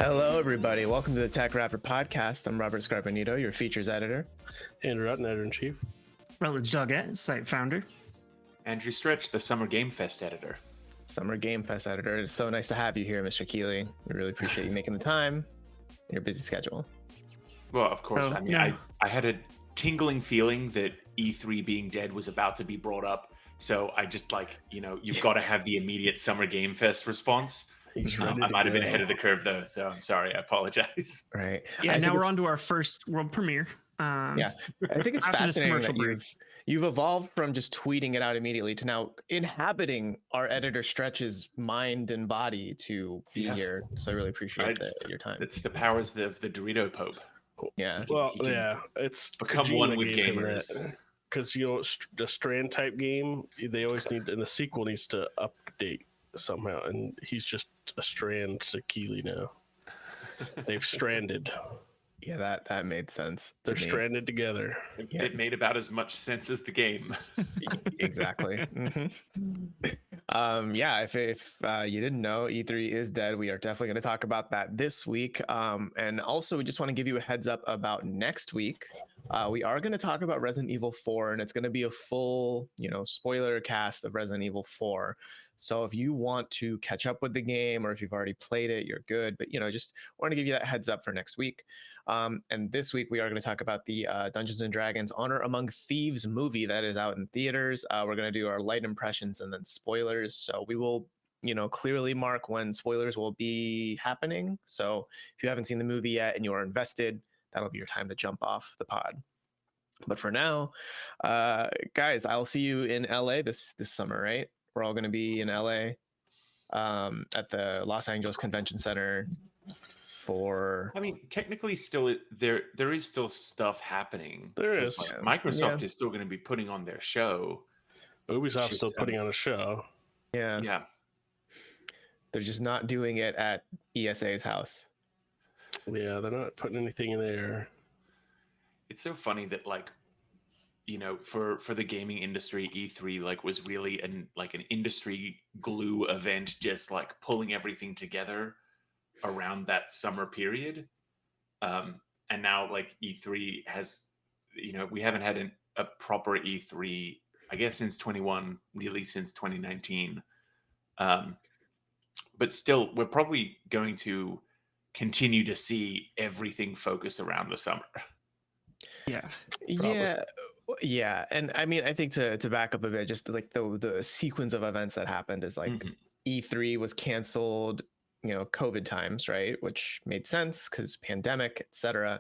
Hello, everybody. Welcome to the TechRaptor podcast. I'm Robert Scarpanito, your features editor. Andrew Rutten, editor-in-chief. Rutledge Doggett, site founder. Andrew Stretch, the Summer Game Fest editor. Summer Game Fest editor. It's so nice to have you here, Mr. Keeley. We really appreciate you making the time in your busy schedule. Well, of course. So, I mean, yeah. I had a tingling feeling that E3 being dead was about to be brought up. So I just you've got to have the immediate Summer Game Fest response. I might have been ahead of the curve, though. So I'm sorry. I apologize. Right. Yeah, now we're on to our first world premiere. Yeah, I think it's after this fascinating commercial that you've evolved from just tweeting it out immediately to now inhabiting our editor Stretch's mind and body to be here. So I really appreciate your time. It's the powers of the Dorito Pope. Yeah. Well, yeah, it's become Kojima one with gave him gamers. that. Because the Strand type game, they always need, and the sequel needs to update somehow, and he's just a Strand to Keeley now. They've stranded. Yeah, that made sense. They're stranded together. It made about as much sense as the game. Exactly. If you didn't know, E3 is dead. We are definitely going to talk about that this week. And also, we just want to give you a heads up about next week. We are going to talk about Resident Evil 4, and it's going to be a full, spoiler cast of Resident Evil 4. So if you want to catch up with the game, or if you've already played it, you're good. But just want to give you that heads up for next week. And this week we are going to talk about the Dungeons and Dragons Honor Among Thieves movie that is out in theaters. We're going to do our light impressions and then spoilers. So we will, clearly mark when spoilers will be happening. So if you haven't seen the movie yet and you are invested, that'll be your time to jump off the pod. But for now, guys, I'll see you in LA this summer, right? We're all going to be in LA at the Los Angeles Convention Center for... I mean, technically still there is still stuff happening. There is. Microsoft is still going to be putting on their show. Ubisoft's still putting on a show. Yeah. They're just not doing it at ESA's house. Yeah, they're not putting anything in there. It's so funny that for the gaming industry, E3 was really an industry glue event, just pulling everything together around that summer period. And now E3 has, we haven't had a proper E3, I guess, since 21, really since 2019. But still, we're probably going to continue to see everything focused around the summer. Yeah. Probably. Yeah. And I mean, I think to back up a bit, just the sequence of events that happened is E3 was canceled, COVID times, right? Which made sense because pandemic, etc.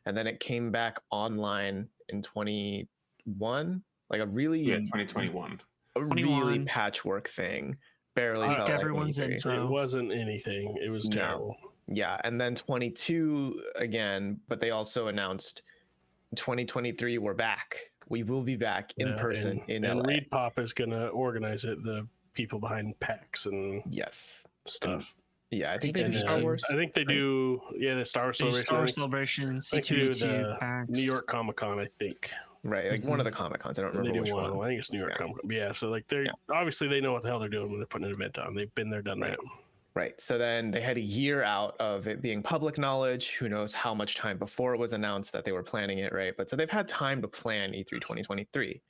And then it came back online in 21, 2021. A really patchwork thing. Barely felt everyone's like info. It wasn't anything. It was terrible. Yeah. And then 22 again, but they also announced 2023 we're back. We will be back in person in LA. And Reed Pop is going to organize it, the people behind PAX and stuff. Yeah, I think they do Star Wars. I think they do. Yeah, the Star Wars Celebration. Star Wars Celebration, C2E2, PAX. New York Comic Con, I think. Right, one of the Comic Cons. I don't remember which one. I think it's New York Comic Con. Yeah, so they're obviously they know what the hell they're doing when they're putting an event on. They've been there, done that. Right. So then they had a year out of it being public knowledge. Who knows how much time before it was announced that they were planning it, right? But so they've had time to plan E3 2023.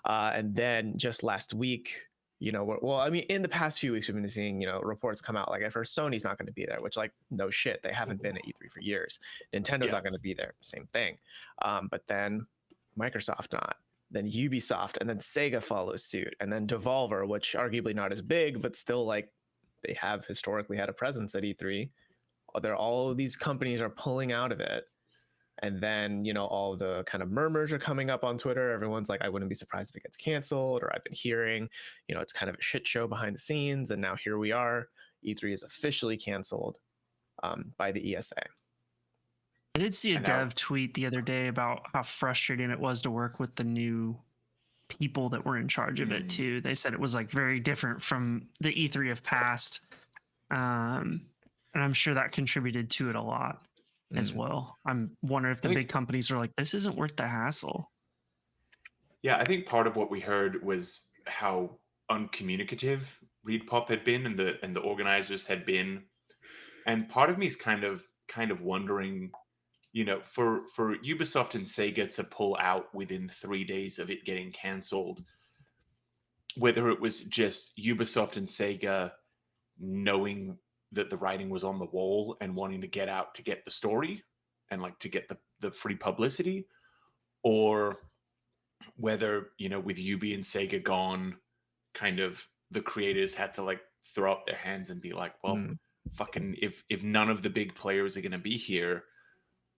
And then just last week, in the past few weeks, we've been seeing, reports come out at first Sony's not going to be there, which no shit, they haven't been at E3 for years. Nintendo's not going to be there, same thing. But then Microsoft not, then Ubisoft, and then Sega follows suit, and then Devolver, which arguably not as big, but still they have historically had a presence at E3. All of these companies are pulling out of it. And then, all the kind of murmurs are coming up on Twitter. Everyone's like, I wouldn't be surprised if it gets canceled, or I've been hearing, it's kind of a shit show behind the scenes. And now here we are. E3 is officially canceled by the ESA. I did see a dev tweet the other day about how frustrating it was to work with the new people that were in charge of it too. They said it was very different from the E3 of past. And I'm sure that contributed to it a lot as well. I'm wondering if the big companies were like, this isn't worth the hassle. Yeah, I think part of what we heard was how uncommunicative Reed Pop had been and the organizers had been And part of me is kind of wondering, for Ubisoft and Sega to pull out within 3 days of it getting cancelled, whether it was just Ubisoft and Sega knowing that the writing was on the wall and wanting to get out to get the story and like to get the free publicity, or whether, with Ubi and Sega gone, kind of the creators had to like throw up their hands and be like, well, Mm, fucking, if none of the big players are going to be here,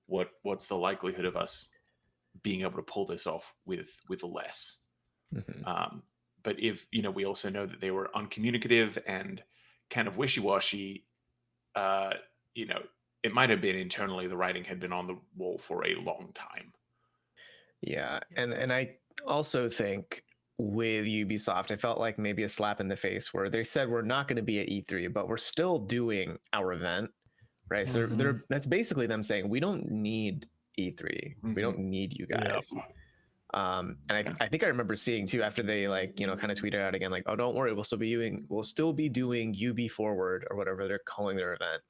what's the likelihood of us being able to pull this off with less? mhm. But if, we also know that they were uncommunicative and kind of wishy-washy, uh, you know, it might have been internally the writing had been on the wall for a long time. Yeah, and I also think with Ubisoft, I felt like maybe a slap in the face where they said we're not going to be at E3, but we're still doing our event, right? So they're that's basically them saying we don't need E3, we don't need you guys. And I think I remember seeing too after they like kind of tweeted out again like, oh, don't worry, we'll still be doing UB Forward or whatever they're calling their event.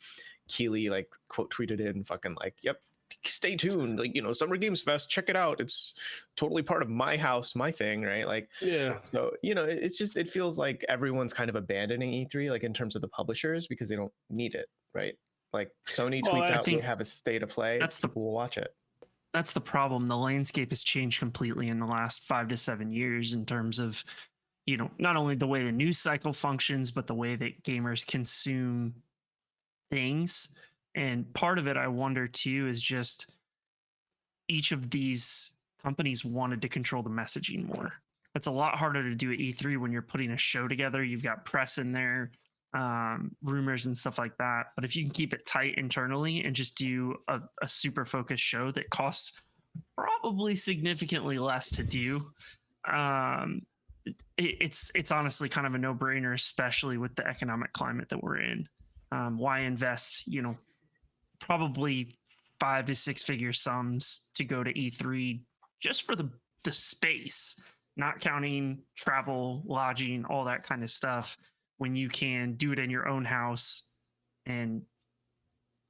Keeley like quote tweeted in fucking like, yep, stay tuned, like Summer Games Fest, check it out, it's totally part of my house, my thing, right? Like, Yeah. so it's just, it feels like everyone's kind of abandoning E3 like in terms of the publishers because they don't need it, right? Like Sony Well, tweets I out we think have a state of play, that's the people will watch it. that's the problem. The landscape has changed completely in the last 5 to 7 years in terms of, not only the way the news cycle functions, but the way that gamers consume things. And part of it, I wonder too, is just each of these companies wanted to control the messaging more. It's a lot harder to do at E3 when you're putting a show together. You've got press in there, rumors and stuff like that. But if you can keep it tight internally and just do a super focused show that costs probably significantly less to do, it's honestly kind of a no brainer, especially with the economic climate that we're in. Why invest, probably 5 to 6 figure sums to go to E3 just for the space, not counting travel, lodging, all that kind of stuff, when you can do it in your own house and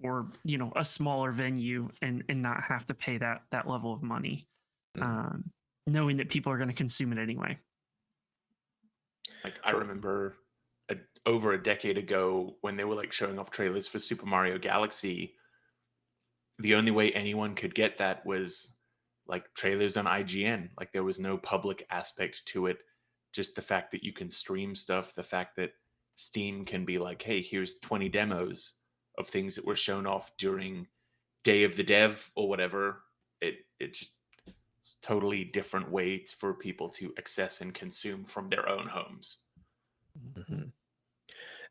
or a smaller venue and not have to pay that level of money, knowing that people are going to consume it anyway. Like I remember over a decade ago when they were like showing off trailers for Super Mario Galaxy, the only way anyone could get that was like trailers on IGN. Like there was no public aspect to it. Just the fact that you can stream stuff, the fact that Steam can be like, hey, here's 20 demos of things that were shown off during Day of the Dev or whatever. It just, it's totally different ways for people to access and consume from their own homes. Mm-hmm.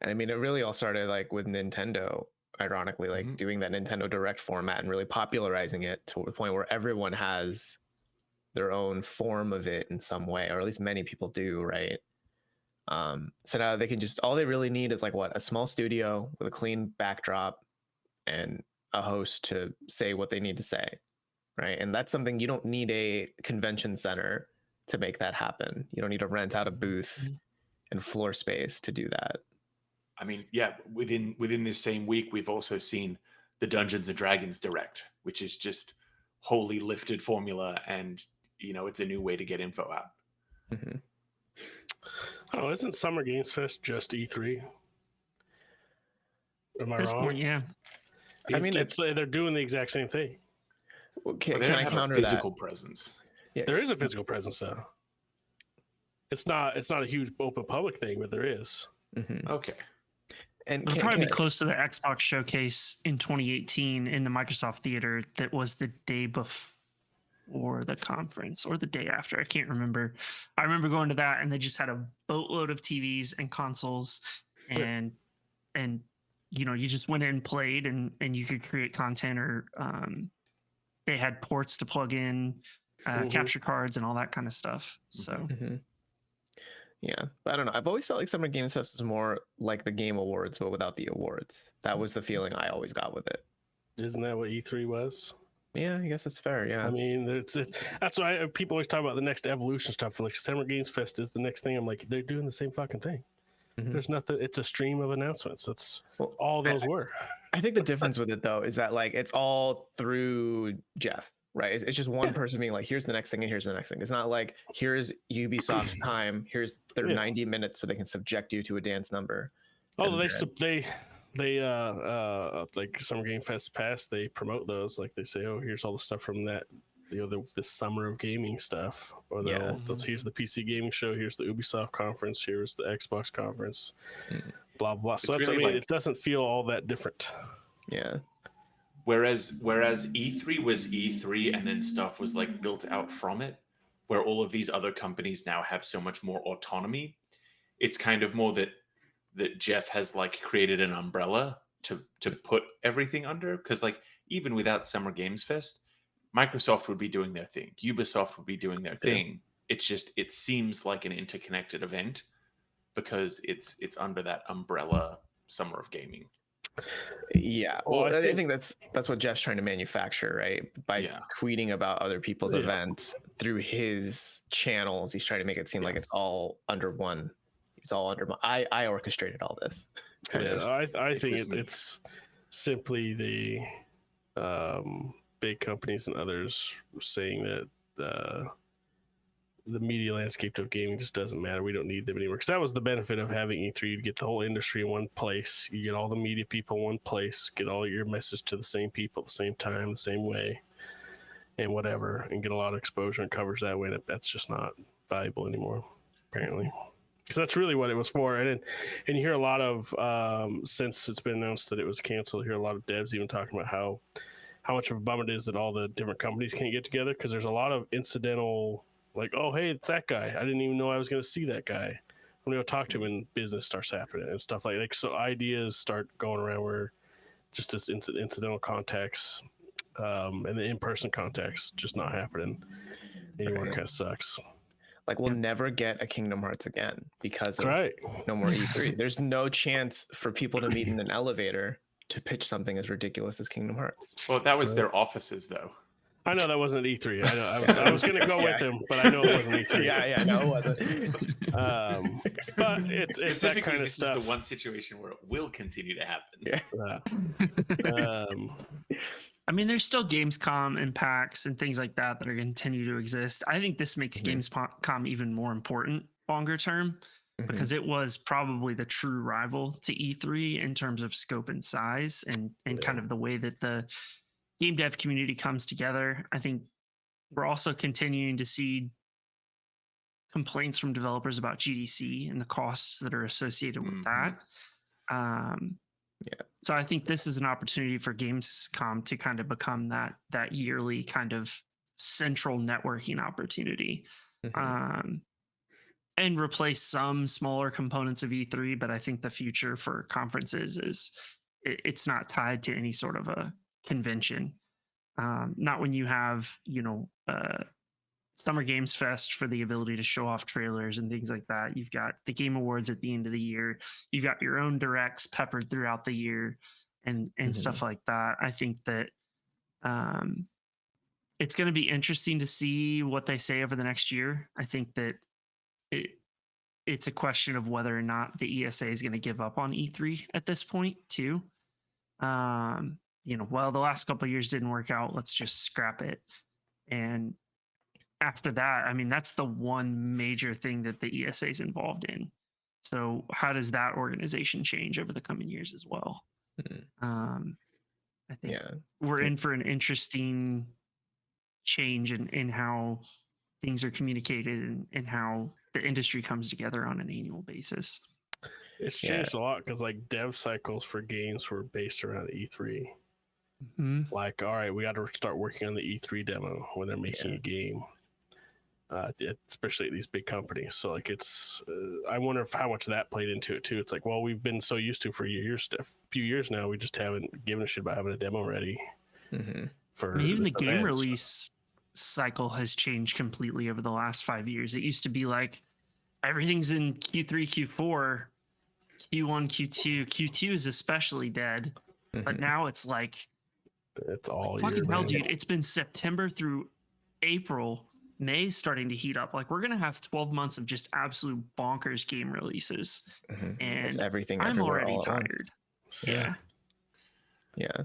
And I mean, it really all started like with Nintendo, ironically, like doing that Nintendo Direct format and really popularizing it to the point where everyone has their own form of it in some way, or at least many people do, right? So now they can just, all they really need is like what, a small studio with a clean backdrop and a host to say what they need to say, right? And that's something you don't need a convention center to make that happen. You don't need to rent out a booth and floor space to do that. I mean, yeah, within this same week, we've also seen the Dungeons and Dragons Direct, which is just wholly lifted formula, and it's a new way to get info out. Mm-hmm. Oh, isn't Summer Games Fest just E3? Am I At this wrong? point, yeah. I mean, they're doing the exact same thing. Can they don't I have counter a physical that? presence. Yeah. There is a physical presence though. It's not a huge open public thing, but there is. Mm-hmm. Okay. And It'll probably be close to the Xbox showcase in 2018 in the Microsoft Theater. That was the day before the conference or the day after. I can't remember. I remember going to that and they just had a boatload of TVs and consoles, and you just went in and played and you could create content, or they had ports to plug in, capture cards and all that kind of stuff. So. Mm-hmm. Yeah, but I don't know. I've always felt like Summer Games Fest is more like the Game Awards, but without the awards. That was the feeling I always got with it. Isn't that what E3 was? Yeah, I guess that's fair. Yeah, I mean, that's why people always talk about the next evolution stuff. Like Summer Games Fest is the next thing. I'm like, they're doing the same fucking thing. There's nothing. It's a stream of announcements. That's all those were. I think the difference with it though is that like it's all through Jeff, right? It's just one person being like, here's the next thing and here's the next thing. It's not like here's Ubisoft's time, here's their Yeah. 90 minutes so they can subject you to a dance number. Oh, And they like Summer Game Fest Pass, they promote those. Like they say, oh, here's all the stuff from that, the summer of gaming stuff. Or here's the PC gaming show, here's the Ubisoft conference, here's the Xbox conference, blah blah. So It's that's really it doesn't feel all that different. yeah. Whereas E3 was E3 and then stuff was like built out from it, where all of these other companies now have so much more autonomy. It's kind of more that Jeff has like created an umbrella to put everything under, because like even without Summer Games Fest, Microsoft would be doing their thing, Ubisoft would be doing their thing. It's just it seems like an interconnected event because it's under that umbrella Summer of Gaming. Yeah. Well, Well, I think that's what Jeff's trying to manufacture, right? By tweeting about other people's events through his channels. He's trying to make it seem like it's all under one. It's all under I orchestrated all this. I think it's simply the big companies and others saying that the media landscape of gaming just doesn't matter. We don't need them anymore. Because that was the benefit of having E3. You get the whole industry in one place. You get all the media people in one place. Get all your message to the same people at the same time, the same way, and whatever, and get a lot of exposure and coverage that way. And that's just not valuable anymore, apparently. Because that's really what it was for. And you hear a lot of, since it's been announced that it was canceled, you hear a lot of devs even talking about how much of a bum it is that all the different companies can't get together, because there's a lot of incidental, like, oh, hey, it's that guy. I didn't even know I was going to see that guy. I'm going to go talk to him, and business starts happening and stuff like that. So ideas start going around where just this incidental contacts and the in-person contacts just not happening anymore. Kind of sucks. Like we'll never get a Kingdom Hearts again because of no more E3. There's no chance for people to meet in an elevator to pitch something as ridiculous as Kingdom Hearts. Well, that was their offices, though. I know that wasn't E3. I know. I was going to go with him, but I know it wasn't E3. Yeah, no, it wasn't. But it's that kind of this stuff. is the one situation where it will continue to happen. Yeah. I mean, there's still Gamescom and PAX and things like that are going to continue to exist. I think this makes Gamescom even more important longer term because it was probably the true rival to E3 in terms of scope and size and kind of the way that the game dev community comes together. I think we're also continuing to see complaints from developers about GDC and the costs that are associated with that. So I think this is an opportunity for Gamescom to kind of become that yearly kind of central networking opportunity and replace some smaller components of E3. But I think the future for conferences is it's not tied to any sort of a convention. Not when you have, Summer Games Fest for the ability to show off trailers and things like that. You've got the Game Awards at the end of the year. You've got your own directs peppered throughout the year and stuff like that. I think that it's going to be interesting to see what they say over the next year. I think that it's a question of whether or not the ESA is going to give up on E3 at this point too. The last couple of years didn't work out. Let's just scrap it. And after that, I mean, that's the one major thing that the ESA is involved in. So how does that organization change over the coming years as well? I think we're in for an interesting change in how things are communicated and how the industry comes together on an annual basis. It's changed a lot because like dev cycles for games were based around E3. Like, all right, we got to start working on the E3 demo when they're making a game. Especially at these big companies. So like I wonder how much that played into it too. It's like, well, we've been so used to for a few years now, we just haven't given a shit about having a demo ready. Even the game release cycle has changed completely over the last 5 years. It used to be like everything's in Q3, Q4, Q1, Q2. Q2 is especially dead, but now it's like it's all fucking hell, dude. It's been September through April. May's starting to heat up. Like we're gonna have 12 months of just absolute bonkers game releases, and it's everything. I'm already tired. Yeah. Yeah,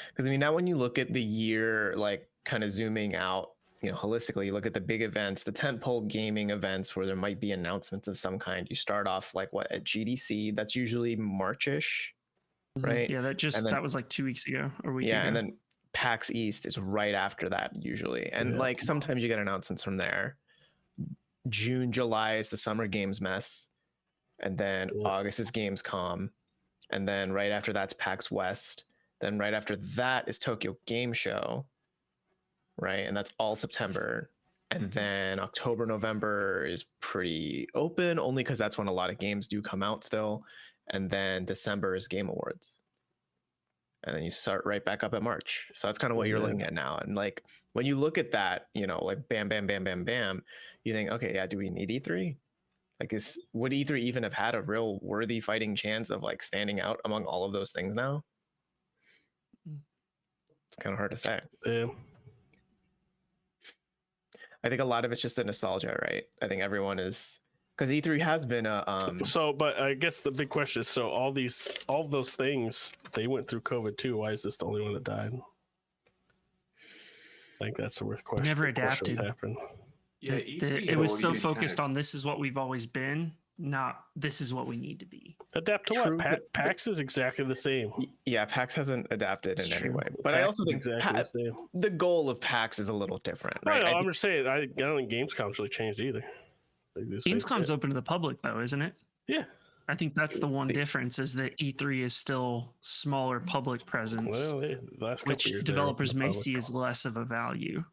because I mean, now when you look at the year, like kind of zooming out, holistically, you look at the big events, the tentpole gaming events where there might be announcements of some kind. You start off like what at GDC? That's usually Marchish, right? Yeah, And then that was like 2 weeks ago or a week yeah, ago. and then PAX East is right after that usually, and like sometimes you get announcements from there. June, July is the Summer Games Mess, and then August is Gamescom, and then right after that's PAX West. Then right after that is Tokyo Game Show, right? And that's all September. And then October, November is pretty open, only because that's when a lot of games do come out still. And then December is Game Awards. And then you start right back up at March. So that's kind of what you're looking at now. And like when you look at that, like bam, bam, bam, bam, bam, you think, okay, yeah, do we need E3? Like, would E3 even have had a real worthy fighting chance of like standing out among all of those things now? It's kind of hard to say. Yeah. I think a lot of it's just the nostalgia, right? I think everyone is, because E3 has been a So, but I guess the big question is, so all of those things, they went through COVID too. Why is this the only one that died? I think that's the worth question. Never adapted. Yeah, it was so focused on this is what we've always been, not this is what we need to be. Adapt to True, what? PAX is exactly the same. Yeah, PAX hasn't adapted in any way. But PAX I also think exactly the goal of PAX is a little different, right? I'm just saying, I don't think Gamescom's really changed either. Gamescom's open to the public though, isn't it? Yeah. I think that's the one difference is that E3 is still smaller public presence, which developers may see as less of a value.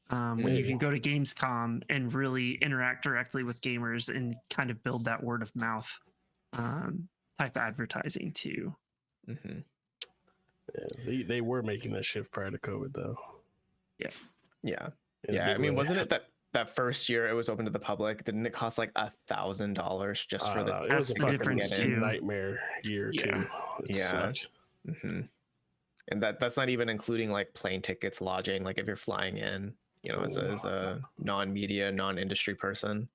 When you can go to Gamescom and really interact directly with gamers and kind of build that word of mouth type advertising too. Mm-hmm. Yeah, they were making that shift prior to COVID though. Yeah. I mean, wasn't it that first year it was open to the public? Didn't it cost like $1,000 just for the? It was the difference too. Nightmare year too. Mm-hmm. And that's not even including like plane tickets, lodging. Like if you're flying in, as a non-media, non-industry person,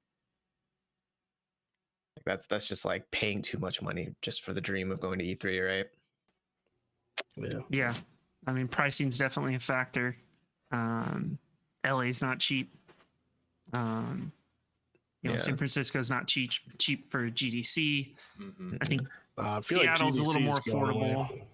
like that's just like paying too much money just for the dream of going to E3, right? Yeah. I mean, pricing's definitely a factor. LA's not cheap. San Francisco's not cheap for GDC. Mm-hmm. I think Seattle's a little more affordable.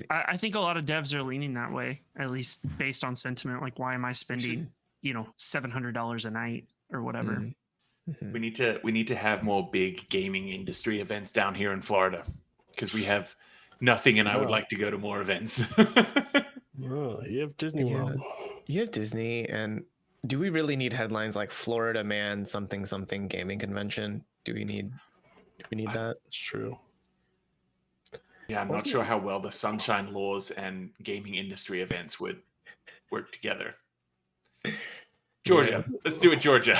I think a lot of devs are leaning that way, at least based on sentiment. Like, why am I spending, $700 a night or whatever? Mm-hmm. We need to have more big gaming industry events down here in Florida because we have nothing, and I would like to go to more events. You have Disney World. You have Disney, and do we really need headlines like Florida Man something gaming convention? Do we need that? It's true. Yeah, I'm not sure how well the sunshine laws and gaming industry events would work together. Georgia. Let's do it, Georgia.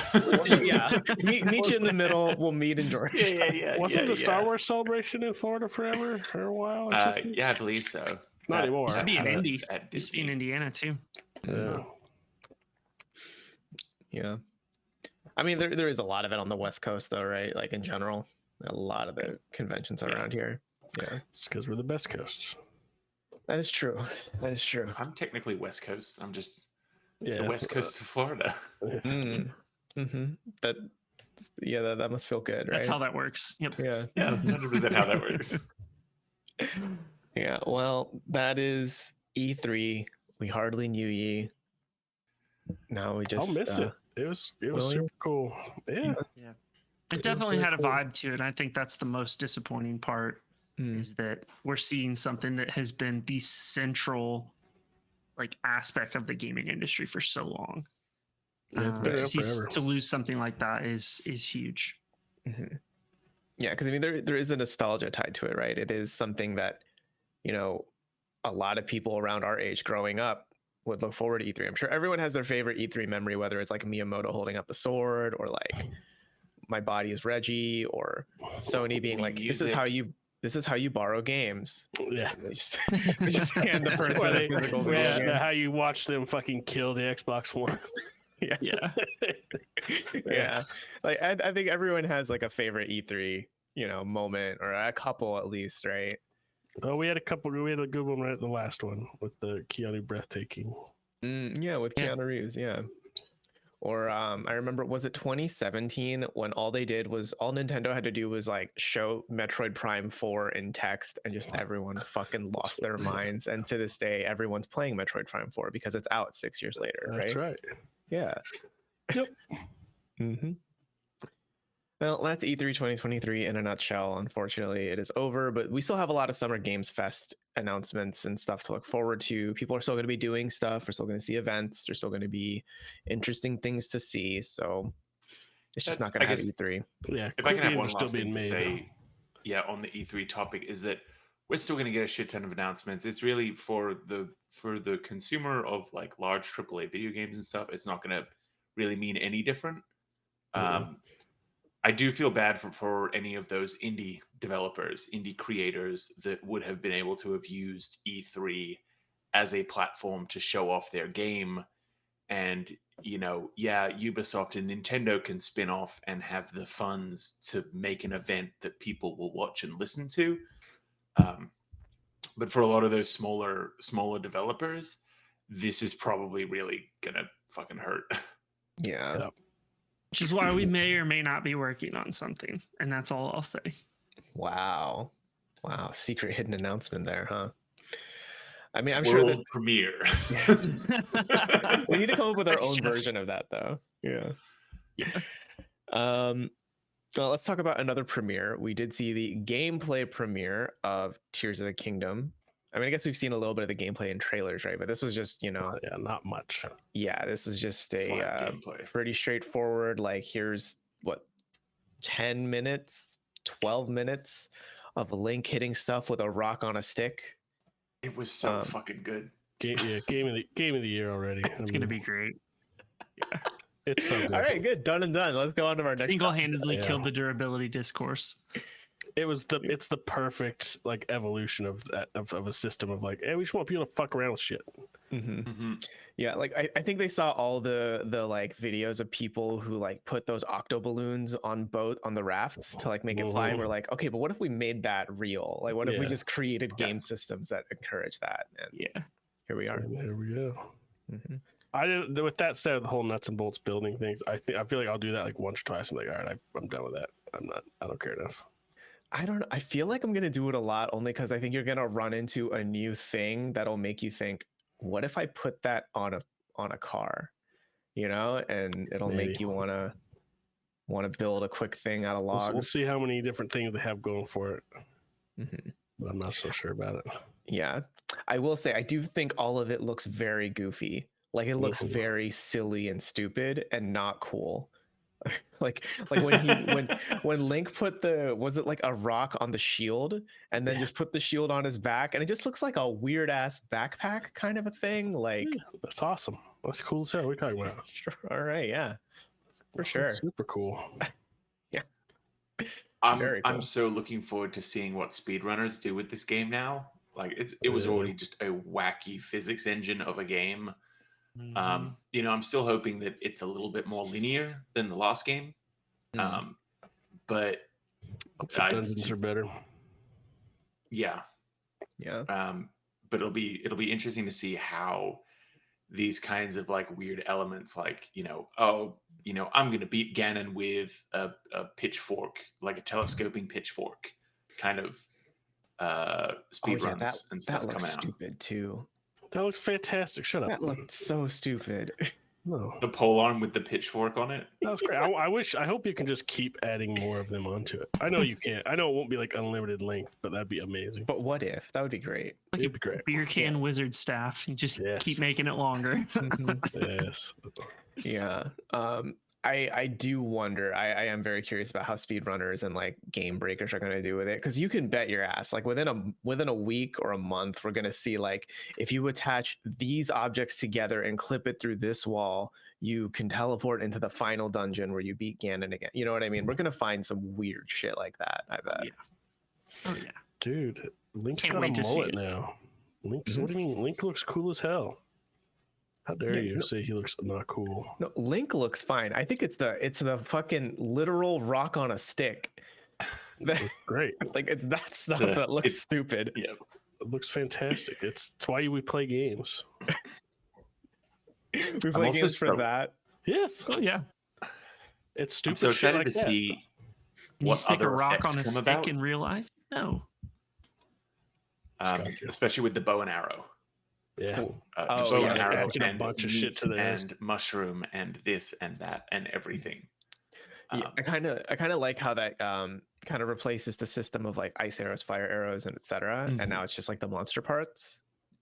Meet you in the middle. We'll meet in Georgia. Yeah. Wasn't the Star Wars celebration in Florida forever for a while? Yeah, I believe so. Not anymore. Used to be in Indy. Used to be in Indiana too. Yeah. I mean, there is a lot of it on the West Coast, though, right? Like in general, a lot of the conventions are around here. Yeah, it's because we're the best coast. That is true. I'm technically West Coast. I'm just the West Coast of Florida. Mm-hmm. That must feel good, right? That's how that works. Yep. Yeah. That's 100% how that works. Yeah. Well, that is E3. We hardly knew ye. Now we just. I'll miss it. It was super cool. Yeah. It definitely had a vibe to it. I think that's the most disappointing part. Is that we're seeing something that has been the central aspect of the gaming industry for so long. To lose something like that is huge. Mm-hmm. Yeah, because I mean there is a nostalgia tied to it, right? It is something that a lot of people around our age growing up would look forward to E3. I'm sure everyone has their favorite E3 memory, whether it's like Miyamoto holding up the sword or like My Body is Reggie or Sony being like, this is how you borrow games. Yeah. They just hand the person a physical game. How you watch them fucking kill the Xbox One. Yeah. Like I think everyone has like a favorite E3, moment or a couple at least, right? Oh, we had a couple. We had a good one right at the last one with the Keanu breathtaking. Yeah, with Keanu Reeves, yeah. Or I remember, was it 2017 when all Nintendo had to do was like show Metroid Prime 4 in text, and just everyone fucking lost their minds. And to this day, everyone's playing Metroid Prime 4 because it's out 6 years later, right? That's right. Yeah. Yep. Mm-hmm. Well, that's E3 2023 in a nutshell. Unfortunately, it is over, but we still have a lot of Summer Games Fest announcements and stuff to look forward to. People are still going to be doing stuff. We're still going to see events. There's still going to be interesting things to see. So it's just not going to have E3. Yeah. If I can have one last thing to say, on the E3 topic, is that we're still going to get a shit ton of announcements. It's really for the consumer of like large AAA video games and stuff. It's not going to really mean any different. I do feel bad for any of those indie developers, indie creators that would have been able to have used E3 as a platform to show off their game. And, Ubisoft and Nintendo can spin off and have the funds to make an event that people will watch and listen to. But for a lot of those smaller developers, this is probably really gonna fucking hurt. Yeah. Yep. Which is why we may or may not be working on something. And that's all I'll say. Wow. Secret hidden announcement there, huh? I mean, I'm World sure that premiere. we need to come up with our own version of that, though. Yeah. Well, let's talk about another premiere. We did see the gameplay premiere of Tears of the Kingdom. I mean, I guess we've seen a little bit of the gameplay in trailers, right? But this was just, not much. Yeah, this is just a pretty straightforward, like, here's 10 minutes, 12 minutes of Link hitting stuff with a rock on a stick. It was so fucking good. Game of the year already. It's gonna be great. Yeah, it's so good. All right, good, done and done. Let's go on to our next. Single-handedly killed the durability discourse. It's the perfect like evolution of that of a system of like, hey, we just want people to fuck around with shit. Yeah, like I think they saw all the like videos of people who like put those octo balloons on the rafts to like make it fly, and we're like, okay, but what if we made that real? Like, what if we just created game systems that encourage that? And here we are. And there we go. I didn't. With that said, the whole nuts and bolts building things, I feel like I'll do that like once or twice. I'm like, all right, I'm done with that. I don't care enough. I don't know. I feel like I'm gonna do it a lot only because I think you're gonna run into a new thing that'll make you think, what if I put that on a car, and it'll make you wanna build a quick thing out of logs. We'll see how many different things they have going for it. But I'm not so sure about it. Yeah, I will say I do think all of it looks very goofy. Like, it looks very silly and stupid and not cool. like when Link put was it like a rock on the shield and then just put the shield on his back, and it just looks like a weird ass backpack kind of a thing. Like, that's awesome. That's cool as hell. What are you talking about? All right, yeah, for sure. Super cool. Yeah. I'm so looking forward to seeing what speedrunners do with this game now. Like, it was already just a wacky physics engine of a game. I'm still hoping that it's a little bit more linear than the last game. But dungeons are better. Yeah. But it'll be interesting to see how these kinds of like weird elements, like, I'm gonna beat Ganon with a pitchfork, like a telescoping pitchfork, kind of speed runs and stuff coming out. Stupid too. That looks fantastic. Shut up. That looked so stupid. No. The polearm with the pitchfork on it. That was great. I hope you can just keep adding more of them onto it. I know you can't. I know it won't be like unlimited length, but that'd be amazing. But what if? That would be great. Like It'd be great. Beer can wizard staff. You just keep making it longer. Yes. Yeah. I do wonder. I am very curious about how speedrunners and like game breakers are going to do with it, because you can bet your ass like within a week or a month we're going to see, like, if you attach these objects together and clip it through this wall, you can teleport into the final dungeon where you beat Ganon again. You know what I mean? We're going to find some weird shit like that, I bet. Oh yeah, dude, Link's got a mullet now. What do you mean? Link looks cool as hell. How dare you say he looks not cool? No, Link looks fine. I think it's the fucking literal rock on a stick. It's great. Like it's that stuff The- that looks it's- stupid. Yeah. It looks fantastic. It's why we play games. We play also games for so- that. Yes, Oh yeah. it's I'm stupid. so shit excited like to that. see Can you what stick a other rock effects on a come stick about. in real life? No. Gotcha. Especially with the bow and arrow. Yeah. Oh, bow yeah, and arrow attaching a and bunch of meat shit to the ass. and mushroom and this and that and everything. Yeah, I kind of like how that kind of replaces the system of like ice arrows, fire arrows, and etc. Mhm. And now it's just like the monster parts.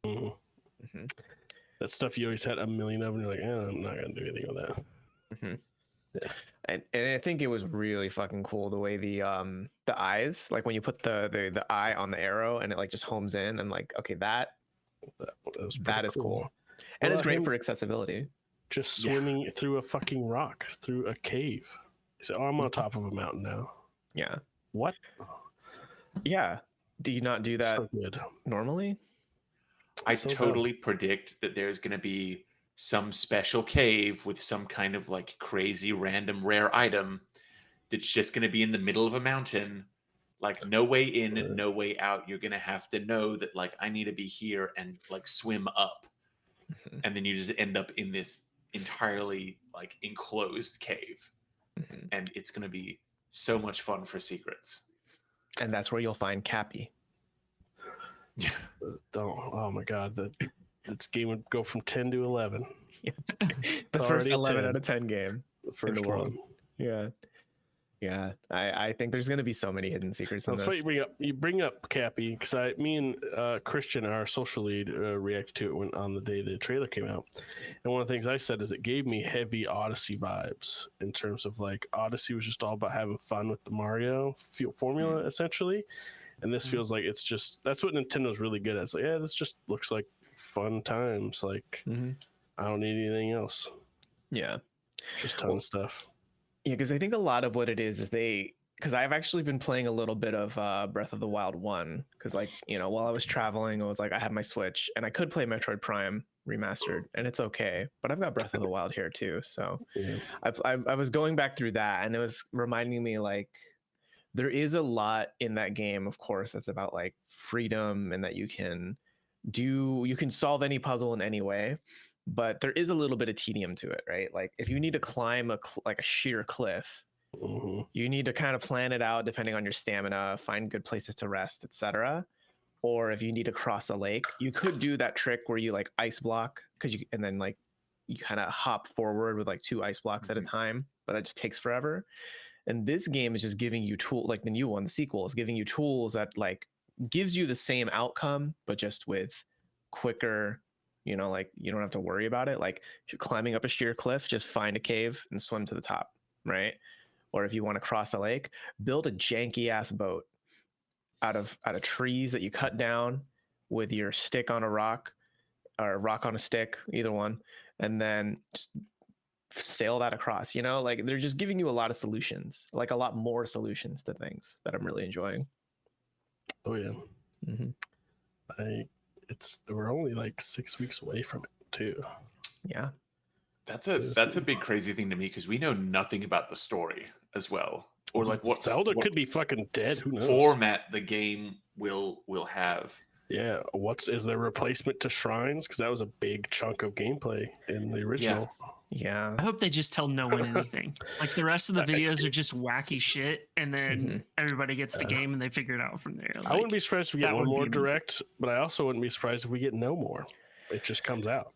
Mhm. Hmm. That stuff you always had a million of, and you're like, I'm not gonna do anything with that. Hmm. Yeah. And I think it was really fucking cool the way the eyes, like when you put the eye on the arrow and it like just homes in and like, okay, that was that pretty is cool. What And it's about great him for accessibility. just Yeah. swimming through a fucking rock, through a cave? He said, I'm on top of a mountain now. Yeah. What? Yeah. Do you not do that So good. normally? I So dumb. totally predict that there's going to be some special cave with some kind of like crazy random rare item that's just going to be in the middle of a mountain, like no way in, Right. no way out. You're going to have to know that like I need to be here and like swim up, Mhm. and then you just end up in this entirely like enclosed cave, Mhm. and it's going to be so much fun for secrets. And that's where you'll find Cappy. Oh my god, this game would go from 10 to 11. The first Already 11 10. out of 10 game. The first world. one. Yeah. Yeah. I think there's going to be so many hidden secrets in That's this. what you bring up Cappy, because me and Christian, our social lead, reacted to it when on the day the trailer came out. And one of the things I said is it gave me heavy Odyssey vibes in terms of like Odyssey was just all about having fun with the Mario formula essentially, and this feels like it's just that's what Nintendo's really good at. It's like, yeah, this just looks like fun times. Like Mhm. I don't need anything else. Yeah. Just ton of stuff. Yeah, because I think a lot of what it is because I've actually been playing a little bit of Breath of the Wild 1, because like, while I was traveling, I was like, I have my Switch and I could play Metroid Prime Remastered and it's okay, but I've got Breath of the Wild here too. So Yeah. I was going back through that and it was reminding me like there is a lot in that game, of course, that's about like freedom and that you can solve any puzzle in any way, but there is a little bit of tedium to it, right? Like if you need to climb like a sheer cliff, Mhm. you need to kind of plan it out depending on your stamina, find good places to rest, etc. Or if you need to cross a lake, you could do that trick where you like ice block and then like you kind of hop forward with like 2 ice blocks at a time, but that just takes forever. And this game is just giving you like the new one, the sequel is giving you tools that like gives you the same outcome, but just with quicker, like you don't have to worry about it. Like if you're climbing up a sheer cliff, just find a cave and swim to the top, right? Or if you want to cross a lake, build a janky ass boat out of trees that you cut down with your stick on a rock or a rock on a stick, either one, and then just sail that across. Like they're just giving you a lot of solutions, like a lot more solutions to things that I'm really enjoying. Oh yeah. Mm-hmm. We're only like 6 weeks away from it too. Yeah. That's a big crazy thing to me because we know nothing about the story as well, or like what Zelda what could be fucking dead. Who knows? format the game will have. Yeah. Is there a replacement to shrines? Because that was a big chunk of gameplay in the original. Yeah. I hope they just tell no one anything. Like the rest of the videos are just wacky shit, and then everybody gets the game and they figure it out from there. I wouldn't be surprised if we get that one would be more amazing. direct, but I also wouldn't be surprised if we get no more. It just comes out.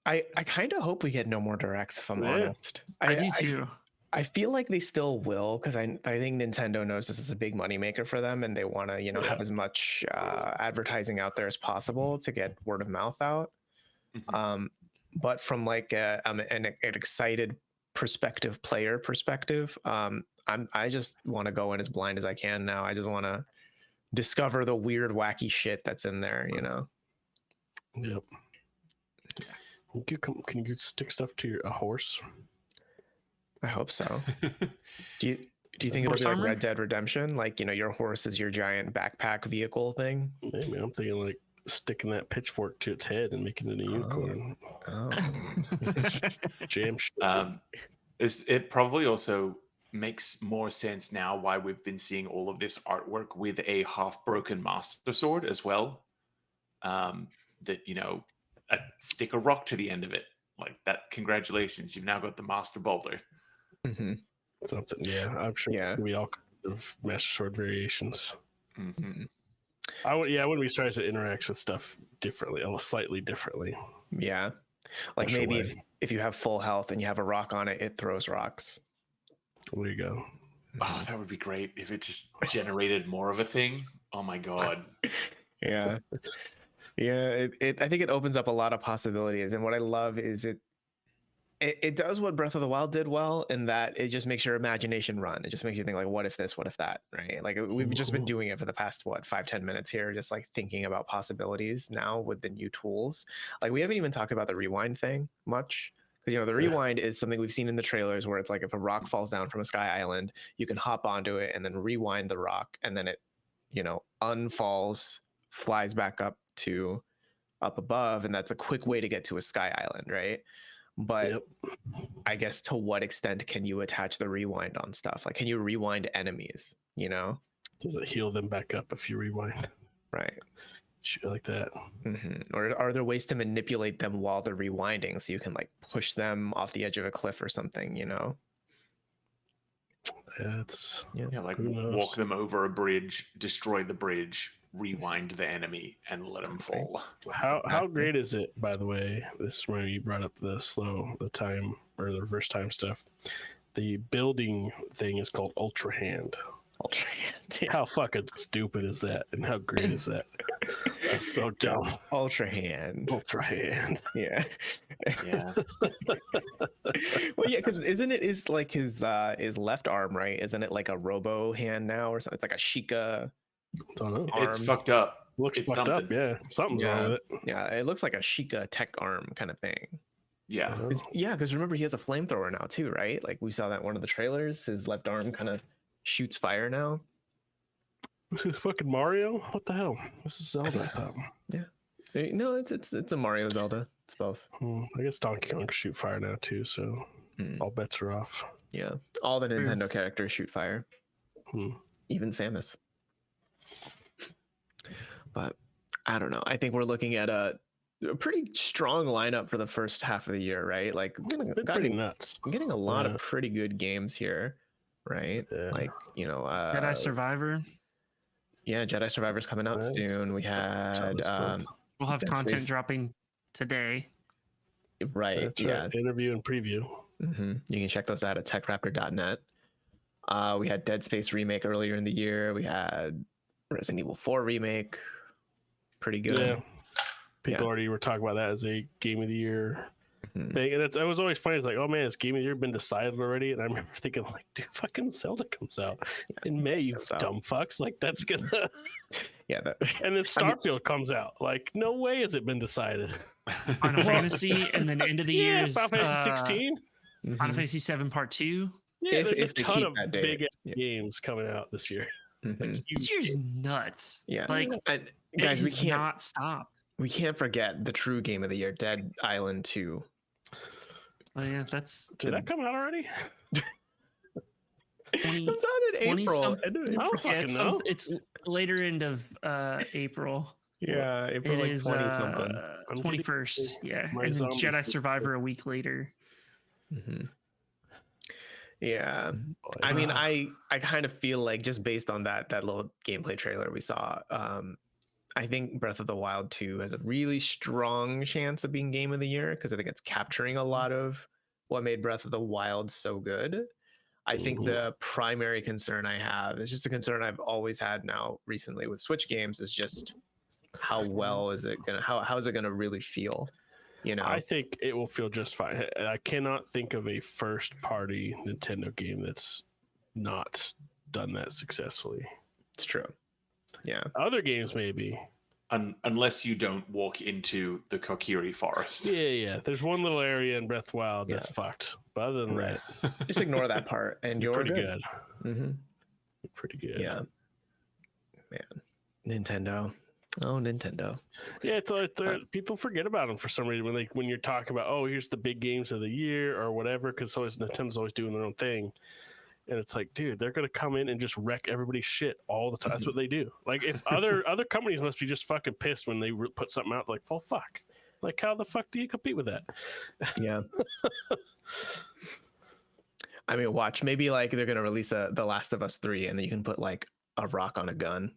I kind of hope we get no more directs, if I'm Yeah. honest. I do too. I feel like they still will, because I think Nintendo knows this is a big moneymaker for them and they want to, have as much advertising out there as possible to get word of mouth out. But from like an excited player perspective, I just want to go in as blind as I can now. I just want to discover the weird, wacky shit that's in there, Yep. Can you stick stuff to a horse? I hope so. Do you think it'll Horse be like armor? Red Dead Redemption? Like, your horse is your giant backpack vehicle thing? Maybe I'm thinking like sticking that pitchfork to its head and making it a unicorn. Oh. Jam shit. It probably also makes more sense now why we've been seeing all of this artwork with a half-broken Master Sword as well. That, stick a rock to the end of it. Like that, congratulations, you've now got the Master Boulder. Mm-hmm. Something, yeah. I'm sure we all kinds of Master Sword variations. Mm-hmm. I wouldn't be surprised it interacts with stuff differently, slightly differently. Yeah. Like Special maybe way. if you have full health and you have a rock on it, it throws rocks. There you go. Oh, that would be great if it just generated more of a thing. Oh my god. Yeah. Yeah. I think it opens up a lot of possibilities. And what I love is it does what Breath of the Wild did well, in that it just makes your imagination run. It just makes you think like, what if this, what if that, right? Like we've just been doing it for the past 5-10 minutes here, just like thinking about possibilities now with the new tools. Like we haven't even talked about the rewind thing much, because the rewind is something we've seen in the trailers where it's like if a rock falls down from a sky island, you can hop onto it and then rewind the rock, and then it unfalls, flies back up above, and that's a quick way to get to a sky island, right? But I guess to what extent can you attach the rewind on stuff? Like, can you rewind enemies? Does it heal them back up if you rewind? Right. Shit like that. Mm-hmm. Or are there ways to manipulate them while they're rewinding, so you can like push them off the edge of a cliff or something? Yeah, it's like walk them over a bridge, destroy the bridge, rewind the enemy, and let them fall. How great is it, by the way? This is where you brought up the time or the reverse time stuff. The building thing is called Ultra Hand. Ultra Hand. Yeah. How fucking stupid is that? And how great is that? That's so dumb. Ultra Hand. Ultra Hand. Yeah. Yeah. Well, yeah, because isn't it is like his left arm, right? Isn't it like a robo hand now or something? It's like a Sheikah. Don't know. Arm. It's fucked up. Looks it's fucked up. Yeah, something's wrong with it. Yeah, it looks like a Sheikah tech arm kind of thing. Yeah. Because remember he has a flamethrower now too, right? Like we saw that in one of the trailers. His left arm kind of shoots fire now. This is fucking Mario. What the hell? This is Zelda. Yeah. No, it's a Mario Zelda. It's both. I guess Donkey Kong can shoot fire now too, so all bets are off. Yeah, all the Nintendo characters shoot fire. Even Samus. But I don't know. I think we're looking at a pretty strong lineup for the first half of the year, right? Like pretty nuts. I'm getting a lot of pretty good games here, right? Yeah. Like Jedi Survivor. Yeah, Jedi Survivor's coming out soon. We had we'll have content dropping today. Right. That's yeah. Right. Interview and preview. Mm-hmm. You can check those out at TechRaptor.net. We had Dead Space remake earlier in the year. We had Resident Evil 4 remake. Pretty good. Yeah. People already were talking about that as a game of the year thing. And it was always funny. It's like, oh man, it's game of the year been decided already. And I remember thinking, like, dude, fucking Zelda comes out in May, you dumb fucks. Like, that's gonna. Yeah. And then Starfield comes out. Like, no way has it been decided. Final Fantasy, and then end of the year is Final Fantasy 16. Final Fantasy 7 Part 2. Yeah, there's a ton of big games coming out this year. Like, this year's nuts. Yeah. Like, guys, we can't not stop. We can't forget the true game of the year, Dead Island 2. Oh yeah, did that come out already? It's out in April. It's later end of April. Yeah, April like 20 something. 21st. Yeah, and then Jedi Survivor a week later. Yeah, I mean, I kind of feel like just based on that little gameplay trailer we saw, I think Breath of the Wild 2 has a really strong chance of being game of the year, because I think it's capturing a lot of what made Breath of the Wild so good. I think the primary concern I have is just a concern I've always had now recently with Switch games, is just how well is it gonna how is it gonna really feel? I think it will feel just fine. I cannot think of a first party Nintendo game that's not done that successfully. It's true. Yeah. Other games maybe. Unless you don't walk into the Kokiri forest. Yeah. There's one little area in Breath of the Wild that's fucked. But other than that, just ignore that part and you're pretty good. Pretty good. Yeah. Man. Nintendo. Oh, Nintendo. Yeah, people forget about them for some reason when you're talking about, oh, here's the big games of the year or whatever, because Nintendo's always doing their own thing. And it's like, dude, they're gonna come in and just wreck everybody's shit all the time. That's what they do. Like, if other companies must be just fucking pissed when they put something out, like, well, fuck. Like, how the fuck do you compete with that? Yeah. I mean, watch. Maybe like they're gonna release The Last of Us 3, and then you can put like a rock on a gun.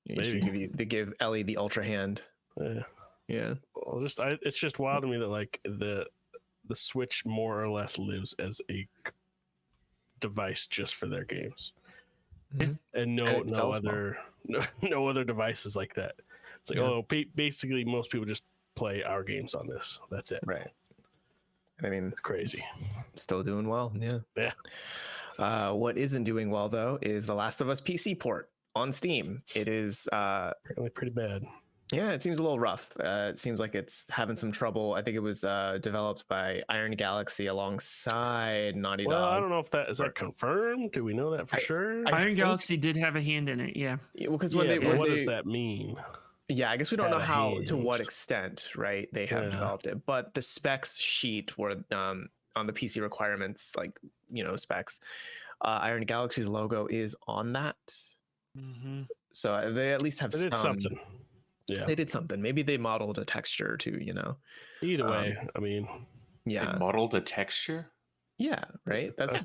They give Ellie the Ultra Hand. Yeah. Well, it's just wild to me that like the Switch more or less lives as a device just for their games, Mhm. and no other devices like that. It's like, basically most people just play our games on this. That's it. Right. I mean, it's crazy. Still doing well. Yeah. What isn't doing well though is The Last of Us PC port on Steam. It is apparently pretty bad. Yeah, it seems a little rough. It seems like it's having some trouble. I think it was developed by Iron Galaxy alongside Naughty Dog. Well, I don't know if is that confirmed. Do we know that for sure? Iron Galaxy did have a hand in it. Yeah. Because what does that mean? Yeah, I guess we don't know to what extent, right? They have developed it, but the specs sheet were on the PC requirements, like specs. Iron Galaxy's logo is on that, so they at least have something. Yeah, they did something. Maybe they modeled a texture too. Either way, I mean, they modeled a texture. Yeah, right. That's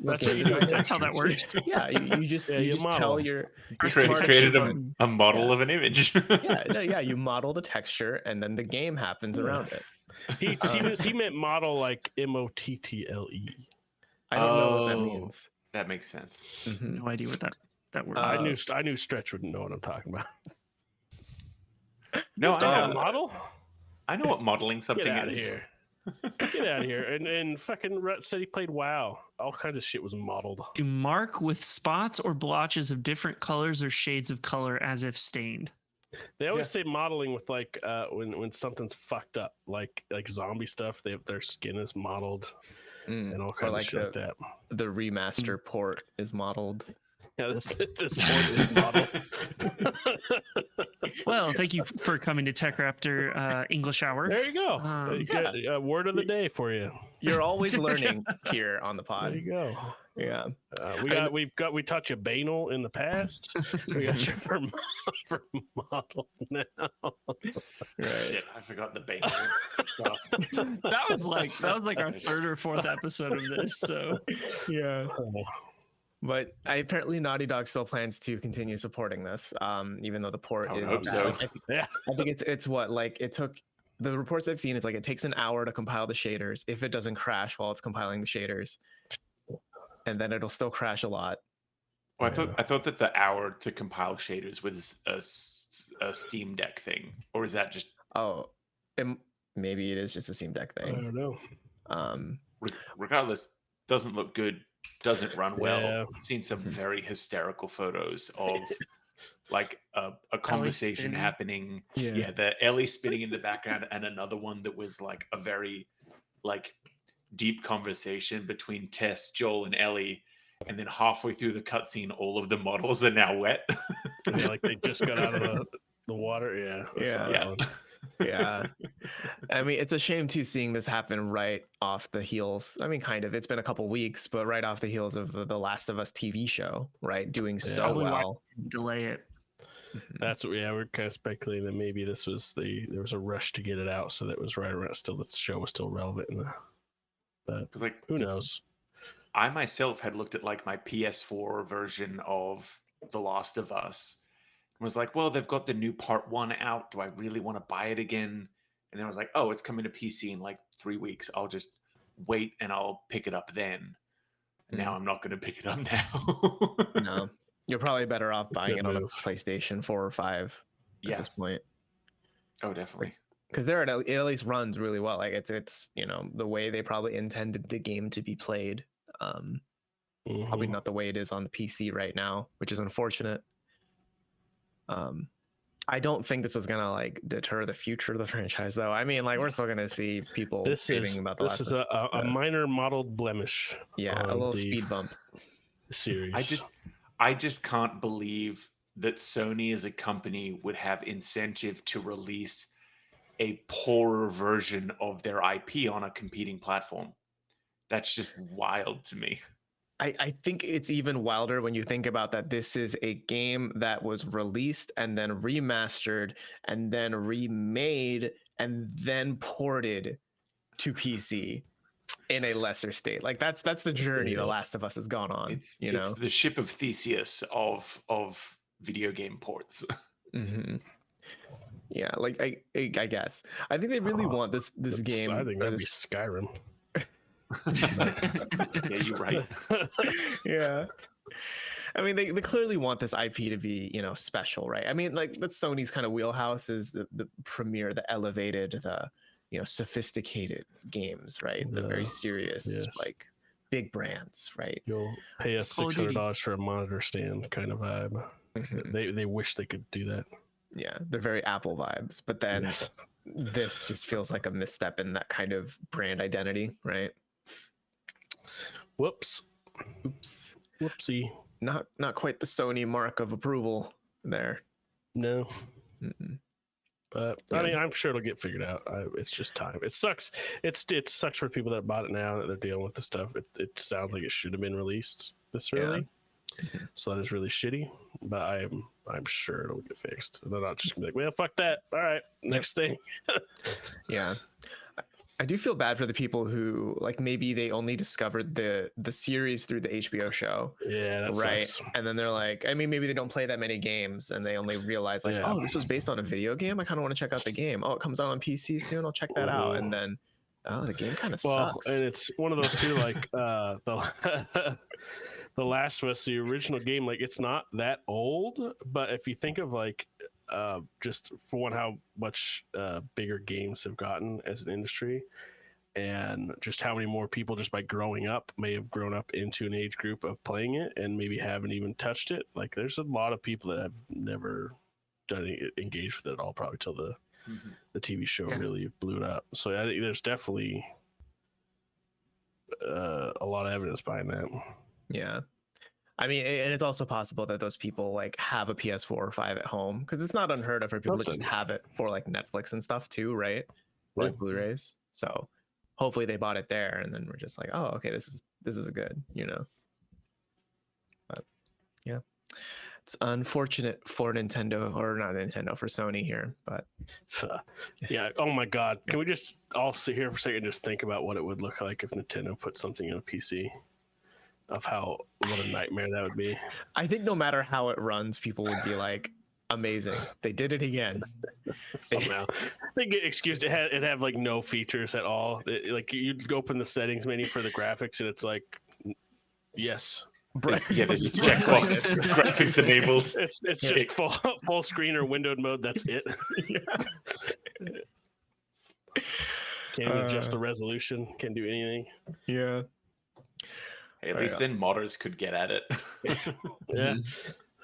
how that works. Yeah, you just tell you created a model of an image. You model the texture, and then the game happens around it. He meant model like MOTTLE. I don't know what that means. That makes sense. Mm-hmm. No idea what that word. I knew Stretch wouldn't know what I'm talking about. No, I know model. I know what modeling something Get out is. Of here. Get out of here. And fucking Rhett said he played WoW. All kinds of shit was modeled. To mark with spots or blotches of different colors or shades of color as if stained. They always say modeling with like when something's fucked up, like zombie stuff. Their skin is modeled and all kinds of shit like that. The remaster port is modeled. Yeah, this port is modeled. Well, thank you for coming to TechRaptor English Hour. There you go. A word of the day for you. You're always learning here on the pod. There you go. Yeah. We taught you banal in the past. We got you for model now. Right. Shit, I forgot the banal stuff. That was like our third or fourth episode of this. So yeah. But apparently Naughty Dog still plans to continue supporting this, even though the port is. Hope so. I think it's what, like, it took. The reports I've seen is like it takes an hour to compile the shaders if it doesn't crash while it's compiling the shaders, and then it'll still crash a lot. Well, I thought that the hour to compile shaders was a Steam Deck thing, or is that just? Maybe it is just a Steam Deck thing. I don't know. Regardless, doesn't look good. Doesn't run well. Yeah. I've seen some very hysterical photos of like a conversation happening. Yeah, the Ellie spinning in the background, and another one that was like a very like deep conversation between Tess, Joel, and Ellie. And then halfway through the cutscene, all of the models are now wet. Like they just got out of the water. Yeah. I mean, it's a shame too seeing this happen right off the heels. I mean, kind of. It's been a couple weeks, but right off the heels of the Last of Us TV show, right? Doing so well. Delay it. That's what. Yeah, we're kind of speculating that maybe this was there was a rush to get it out, so that was right around. Still, the show was still relevant. But like, who knows? I myself had looked at like my PS4 version of The Last of Us. Was like, well, they've got the new part 1 out. Do I really want to buy it again? And then I was like, oh, it's coming to PC in like 3 weeks. I'll just wait and I'll pick it up then. And now I'm not going to pick it up now. No, you're probably better off buying it on a PlayStation 4 or 5 at this point. Oh, definitely. Because it at least runs really well. Like it's the way they probably intended the game to be played. Probably not the way it is on the PC right now, which is unfortunate. I don't think this is gonna like deter the future of the franchise, though. I mean, like we're still gonna see people raving about the Last of Us. A minor modeled blemish. Yeah, a little speed bump. Series. I just can't believe that Sony as a company would have incentive to release a poorer version of their IP on a competing platform. That's just wild to me. I think it's even wilder when you think about that this is a game that was released and then remastered and then remade and then ported to PC in a lesser state. Like that's the journey The Last of Us has gone on. It's you it's know. the ship of Theseus of video game ports. Mm-hmm. Yeah, like I guess I think they really want this game. I think or that'd be this, Skyrim. Yeah, you're right. yeah. I mean, they clearly want this IP to be, special, right? I mean, like that's Sony's kind of wheelhouse is the premier, the elevated, the sophisticated games, right? The very serious, yes. like big brands, right? You'll pay us Call of Duty. $600 for a monitor stand kind of vibe. Mhm. They wish they could do that. Yeah, they're very Apple vibes, but then Yes. this just feels like a misstep in that kind of brand identity, right? Whoops. Oops. Whoopsie. Not quite the Sony mark of approval there. No. Mm-mm. But Yeah. I mean, I'm sure it'll get figured out. It's just time. It sucks. It sucks for people that bought it now that they're dealing with the stuff. It sounds like it should have been released this early, so that is really shitty. But I'm sure it'll get fixed. They're not just gonna be like, well, fuck that. All right, next thing. Yeah. I do feel bad for the people who like maybe they only discovered the series through the HBO show. Yeah, that right. sucks. And then they're like, I mean, maybe they don't play that many games and they only realize like, oh, this was based on a video game. I kind of want to check out the game. Oh, it comes out on PC soon. I'll check that out. And then, oh, the game kind of sucks. And it's one of those too, like the The Last of Us, the original game, like it's not that old, but if you think of like just for one, how much bigger games have gotten as an industry, and just how many more people just by growing up may have grown up into an age group of playing it and maybe haven't even touched it. Like there's a lot of people that have never engaged with it at all, probably till the TV show really blew it up. So I think there's definitely a lot of evidence behind that. Yeah. I mean, and it's also possible that those people like have a PS4 or 5 at home, because it's not unheard of for people to just have it for like Netflix and stuff too, right? Like Blu-rays. So hopefully they bought it there, and then we're just like, oh, okay, this is a good, But yeah, it's unfortunate for Nintendo, or not Nintendo, for Sony here, but yeah. Oh my God, can we just all sit here for a second and just think about what it would look like if Nintendo put something in a PC? Of what a nightmare that would be. I think no matter how it runs, people would be like, amazing, they did it again. Somehow they get excused. It have like no features at all. Like you'd open the settings menu for the graphics and it's like, yes. There's a checkbox. Graphics enabled. It's just full screen or windowed mode. That's it. Can't adjust the resolution. Can't do anything. Yeah. Hey, at least then modders could get at it. Yeah,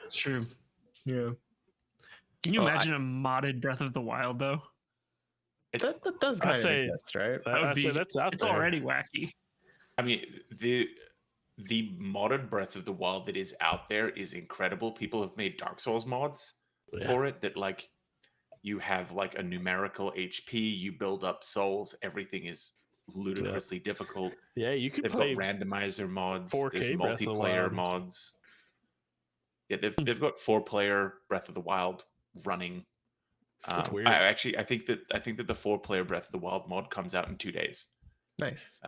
it's true. Yeah. Can you imagine a modded Breath of the Wild though? That does kind of exist, right? That's out it's there. already wacky. I mean, the modded Breath of the Wild that is out there is incredible. People have made Dark Souls mods for it that like you have like a numerical HP, you build up souls, everything is ludicrously difficult. Yeah, you could They've play got randomizer mods, 4K there's Breath of the multiplayer Wild. mods. Yeah, they've got 4-player Breath of the Wild running. That's weird. I think that the 4-player Breath of the Wild mod comes out in 2 days. Nice.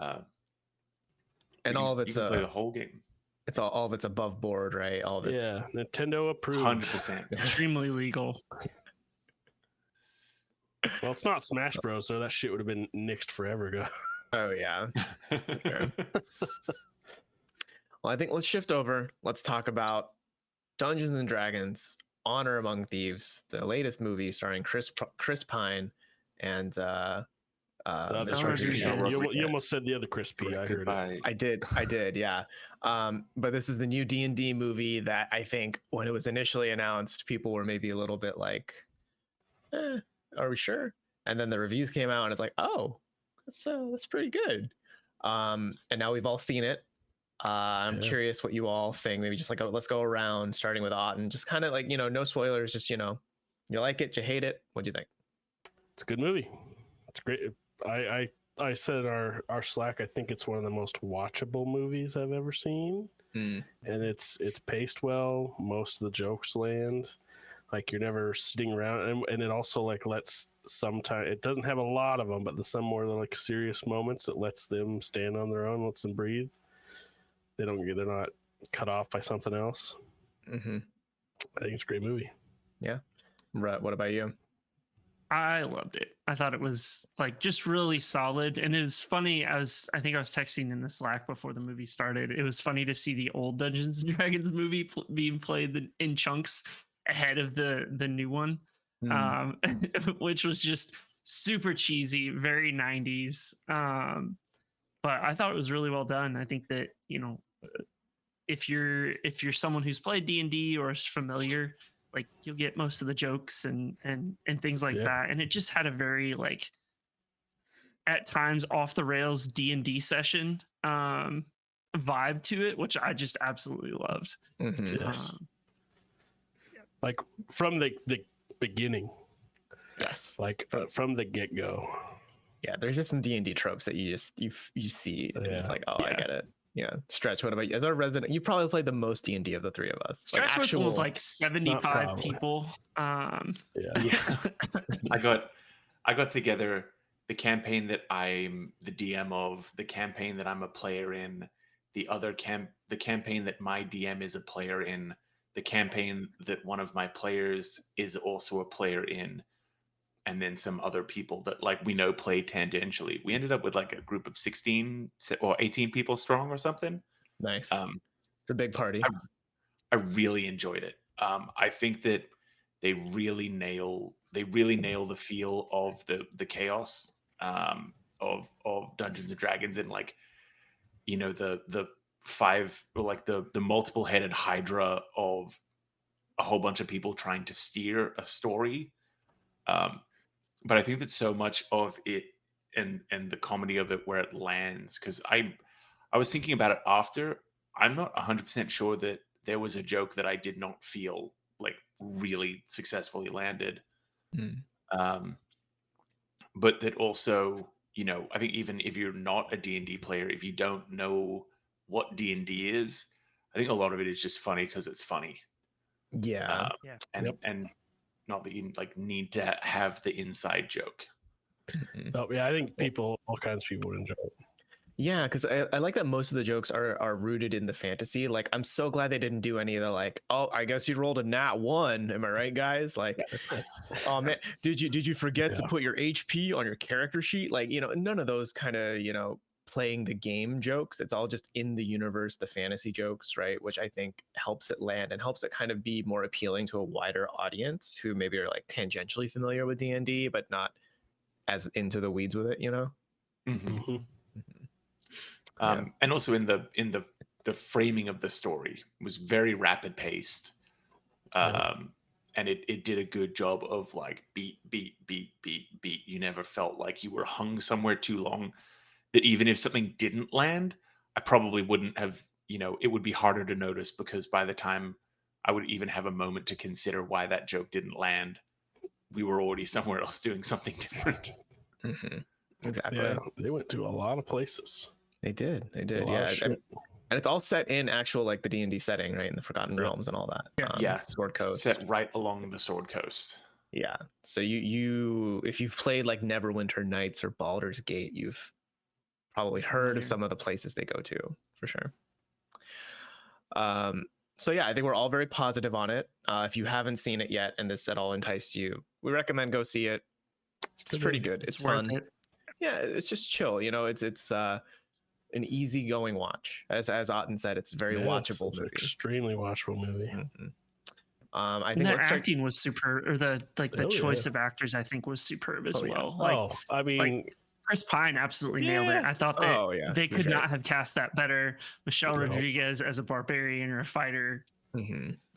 And all of it's you can play the whole game. It's all of it's above board, right? All of it's Nintendo approved. 100%. Extremely legal. Well, it's not Smash Bros, so that shit would have been nixed forever ago. Oh yeah. Sure. Well, I think let's shift over. Let's talk about Dungeons and Dragons: Honor Among Thieves, the latest movie starring Chris Pine and You almost said the other Chris P. I heard it. I did, yeah. But this is the new D&D movie that I think when it was initially announced, people were maybe a little bit like, are we sure? And then the reviews came out and it's like, oh, that's pretty good. And now we've all seen it. I'm curious what you all think. Maybe just like let's go around, starting with Otten. Just kind of like, no spoilers. Just you like it, you hate it. What do you think? It's a good movie. It's great. I said in our Slack, I think it's one of the most watchable movies I've ever seen. Mm. and it's paced well. Most of the jokes land. Like you're never sitting around, and it also like lets sometimes it doesn't have a lot of them, but there's some more like serious moments that lets them stand on their own, lets them breathe. They're not cut off by something else. Mm-hmm. I think it's a great movie. Yeah. Rhett, what about you? I loved it. I thought it was like just really solid, and it was funny. I think I was texting in the Slack before the movie started. It was funny to see the old Dungeons and Dragons movie being played in chunks ahead of the new one, which was just super cheesy, very 90s. But I thought it was really well done. I think that if you're someone who's played D&D or is familiar, like you'll get most of the jokes and things like that. And it just had a very like at times off the rails D&D session vibe to it, which I just absolutely loved. Mm-hmm. Yes. Like from the beginning. Yes. Like from the get-go. Yeah, there's just some D&D tropes that you see, and it's like, oh, I get it. Yeah, Stretch, what about you? As our resident, you probably played the most D&D of the three of us. Stretch was with like 75 people. I got together the campaign that I'm the DM of, the campaign that I'm a player in, the campaign that my DM is a player in, the campaign that one of my players is also a player in, and then some other people that like we know play tangentially. We ended up with like a group of 16 or 18 people strong or something. Nice. It's a big party. I really enjoyed it. I think that they really nail the feel of the chaos of Dungeons and Dragons, and like the five, or like the multiple headed hydra of a whole bunch of people trying to steer a story. But I think that so much of it and the comedy of it where it lands, because I was thinking about it after. I'm not 100% sure that there was a joke that I did not feel like really successfully landed. But that also, I think even if you're not a D&D player, if you don't know what D&D is, I think a lot of it is just funny because it's funny. Yeah. And not that you like need to have the inside joke. Oh, yeah, I think all kinds of people would enjoy it. Yeah, because I like that most of the jokes are rooted in the fantasy. Like, I'm so glad they didn't do any of the like, oh, I guess you rolled a nat 1. Am I right, guys? Like, oh man, did you forget to put your HP on your character sheet? Like, none of those kind of playing the game jokes. It's all just in the universe, the fantasy jokes, right? Which I think helps it land and helps it kind of be more appealing to a wider audience who maybe are like tangentially familiar with D&D, but not as into the weeds with it. And also in the framing of the story was very rapid paced, and it did a good job of like beat. You never felt like you were hung somewhere too long, that even if something didn't land, I probably wouldn't have, it would be harder to notice, because by the time I would even have a moment to consider why that joke didn't land, we were already somewhere else doing something different. Exactly. Yeah, they went to a lot of places. They did. Yeah. And it's all set in actual like the D&D setting, right? In the Forgotten Realms and all that. Sword Coast. Set right along the Sword Coast. Yeah. So you if you've played like Neverwinter Nights or Baldur's Gate, you've probably heard of some of the places they go to, for sure. So yeah, I think we're all very positive on it. If you haven't seen it yet and this at all enticed you, we recommend go see it. It's pretty good. It's fun. Yeah, it's just chill. It's an easygoing watch. As Otten said, it's a very watchable movie. Extremely watchable movie. I think the acting was super, or the choice of actors I think was superb as well. Yeah. I mean, Chris Pine absolutely nailed it. I thought that they could not have cast that better. Michelle Rodriguez as a barbarian or a fighter,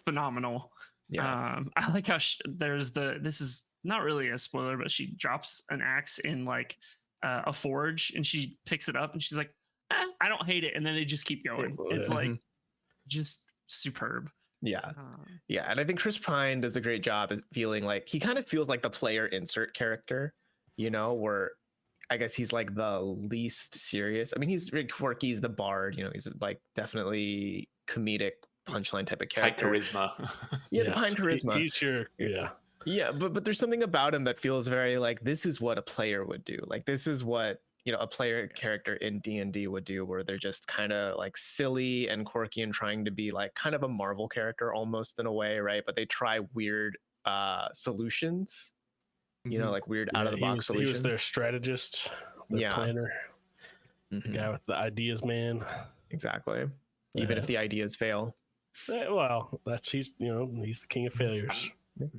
phenomenal. Yeah. I like how this is not really a spoiler, but she drops an axe in like a forge and she picks it up and she's like, I don't hate it. And then they just keep going. It's like just superb. Yeah. And I think Chris Pine does a great job at feeling like he kind of feels like the player insert character, where I guess he's like the least serious. I mean, he's very quirky, he's the bard, he's like definitely comedic punchline type of High character. charisma. Yeah, the behind charisma. He's your Yeah, but there's something about him that feels very like this is what a player would do. Like this is what a player character in D&D would do, where they're just kind of like silly and quirky and trying to be like kind of a Marvel character almost in a way, right? But they try weird solutions, like weird out of the box solutions. He was their strategist, their planner, the guy with the ideas, man. Exactly. Even if the ideas fail. Well, he's the king of failures.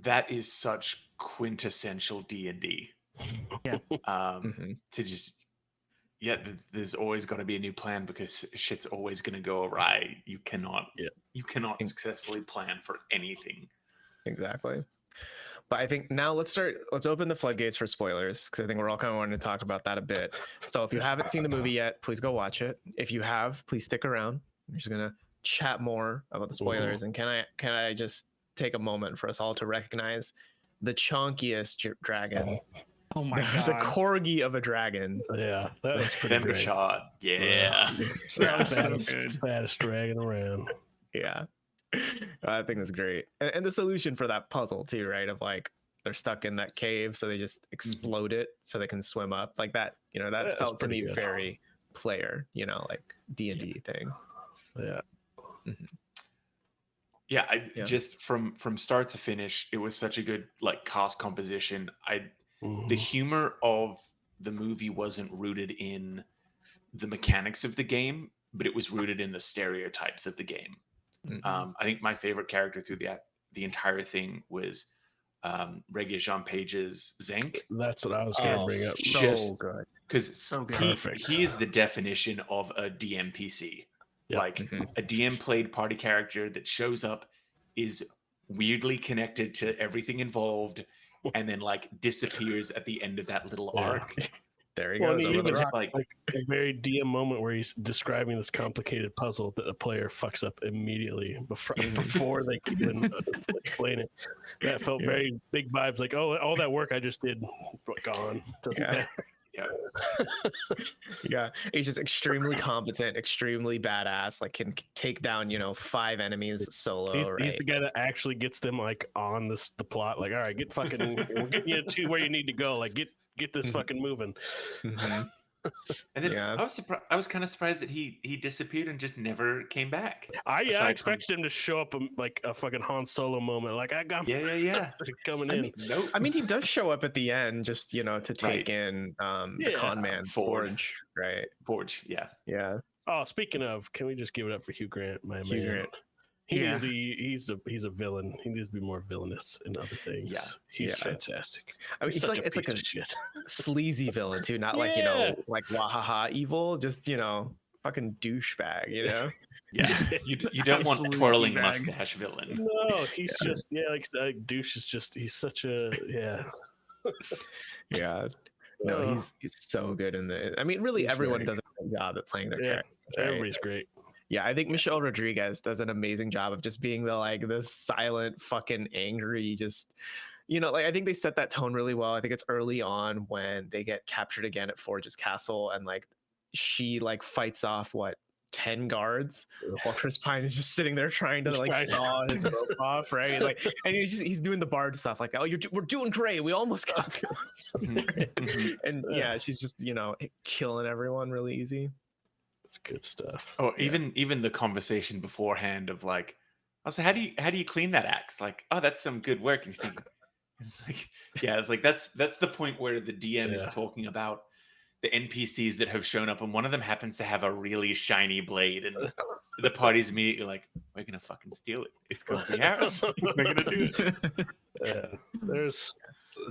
That is such quintessential D&D. Yeah. To just there's always got to be a new plan because shit's always going to go awry. You cannot successfully plan for anything. Exactly. But I think now let's open the floodgates for spoilers, because I think we're all kind of wanting to talk about that a bit. So if you haven't seen the movie yet, please go watch it. If you have, please stick around. We're just gonna chat more about the spoilers. And can I just take a moment for us all to recognize the chonkiest dragon? Oh my god, the corgi of a dragon. Yeah, that was pretty great. Shot. Yeah, that was so good. Fattest dragon around. Yeah, I think that's great. And the solution for that puzzle too, right? Of like they're stuck in that cave, so they just explode it so they can swim up. Like that, that felt to me very player, like D&D thing. Yeah. Just from start to finish, it was such a good like cast composition. The humor of the movie wasn't rooted in the mechanics of the game, but it was rooted in the stereotypes of the game. I think my favorite character through the entire thing was Regé Jean Page's Zenk. That's what I was going to bring up. Just good, because he is the definition of a DMPC. Yep. Like a DM played party character that shows up, is weirdly connected to everything involved, and then like disappears at the end of that little arc. There he goes. Over the rock. Like a very DM moment where he's describing this complicated puzzle that a player fucks up immediately before they can even explain it. That felt very big vibes. Like, oh, all that work I just did, gone. Doesn't matter. Yeah, he's just extremely competent, extremely badass. Like can take down 5 enemies solo. He's the guy that actually gets them like on the plot. Like, all right, get fucking, we're getting you to where you need to go. Like, get this fucking moving. And then I was kind of surprised that he disappeared and just never came back. I expected him to show up like a fucking Han Solo moment. Like I got coming in. Nope. I mean, he does show up at the end, just to take in the con man Forge, right? Forge, yeah. Oh, speaking of, can we just give it up for Hugh Grant, my Hugh man? Grant. He's a villain. He needs to be more villainous in other things. Yeah, he's fantastic. I mean, it's like a sleazy villain too, not like like wahaha evil, just fucking douchebag, Yeah, you don't want twirling mustache villain. No, he's just like douche is just he's such a yeah. No, he's so good in the. I mean, really, everyone does a good job at playing their character. Right? Everybody's great. Yeah, I think Michelle Rodriguez does an amazing job of just being the silent, fucking angry, just like I think they set that tone really well. I think it's early on when they get captured again at Forge's castle, and like she fights off 10 guards while Chris Pine is just sitting there trying to saw his rope off, right? Like, and he's doing the bard stuff, like, oh, we're doing great, we almost got this. And she's just killing everyone really easy. It's good stuff. Oh, even the conversation beforehand of like, I was like, how do you clean that axe? Like, oh, that's some good work. And you think, it's like that's the point where the DM is talking about the NPCs that have shown up, and one of them happens to have a really shiny blade, and the party's immediately like, we're gonna fucking steal it. It's gonna be ours. We're gonna do it. Yeah, there's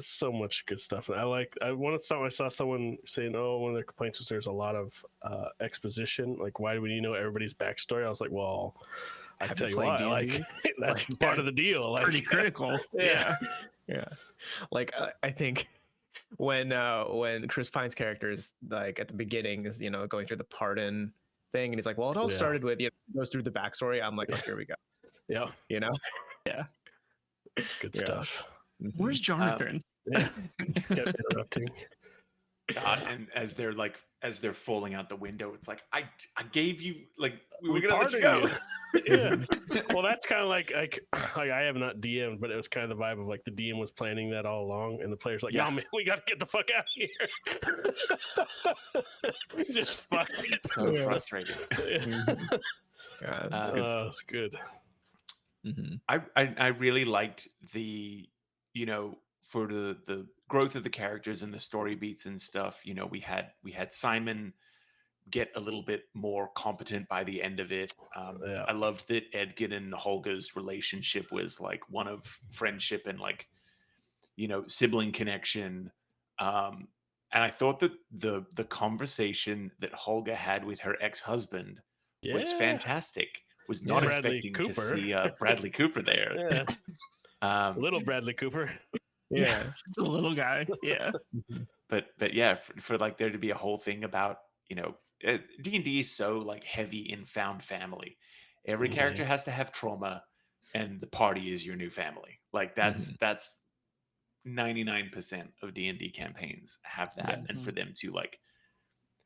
so much good stuff. And I one time I saw someone saying, oh, one of their complaints was there's a lot of exposition. Like, why do we need to know everybody's backstory? I was like, well, I tell you what, like that's part of the deal. Like, pretty critical. Yeah. Like I think when Chris Pine's character is like at the beginning is going through the pardon thing, and he's like, well, it all started with goes through the backstory. I'm like, oh, here we go. Yeah. Yeah. It's good stuff. Where's Jonathan? Kept interrupting. God, and as they're falling out the window, it's like I gave you like we were We gonna let you pardon go. you. Yeah. Well, that's kind of like I have not DM'd, but it was kind of the vibe of like the DM was planning that all along, and the players like, Yeah. "No, man, we got to get the fuck out of here." Just fuck it. So Yeah. frustrating. Yeah, Uh, It's good. I really liked the, for the growth of the characters and the story beats and stuff. We had Simon get a little bit more competent by the end of it. Yeah. I loved that Edgin and Holga's relationship was like one of friendship and like, sibling connection. And I thought that the conversation that Holga had with her ex-husband was Yeah. fantastic. Was Yeah. not Bradley expecting to Cooper. see Bradley Cooper there. Yeah. Um, Little Bradley Cooper. Yeah. It's a little guy. Yeah. but yeah, for like there to be a whole thing about D&D is so like heavy in found family. Every character has to have trauma, and the party is your new family. Like that's 99% of D&D campaigns have that, Yeah. and for them to like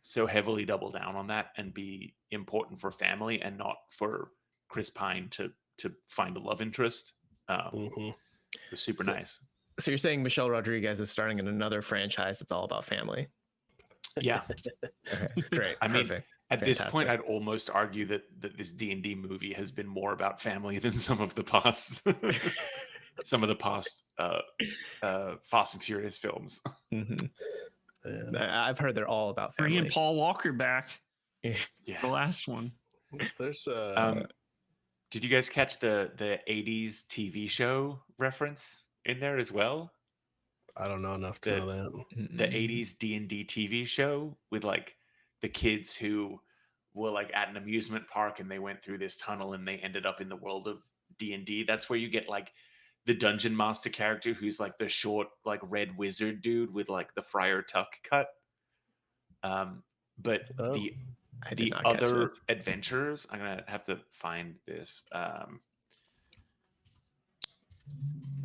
so heavily double down on that and be important for family and not for Chris Pine to find a love interest, Mhm. was super So- nice. So you're saying Michelle Rodriguez is starting in another franchise that's all about family? Yeah. Okay, great. I mean, Perfect. at this point, Fantastic. I'd almost argue that this D&D movie has been more about family than some of the past, Fast and Furious films. Mhm. Yeah. I've heard they're all about Bringing family. Paul Walker back. Yeah. Yeah. The last one. There's Did you guys catch the 80s TV show reference in there as well? I don't know enough to The know that. the Mm-mm. 80s D&D TV show with like the kids who were like at an amusement park and they went through this tunnel and they ended up in the world of D&D. That's where you get like the dungeon master character who's like the short like red wizard dude with like the Friar Tuck cut. But Oh. I did the not catch other this. adventures, I'm gonna have to find this.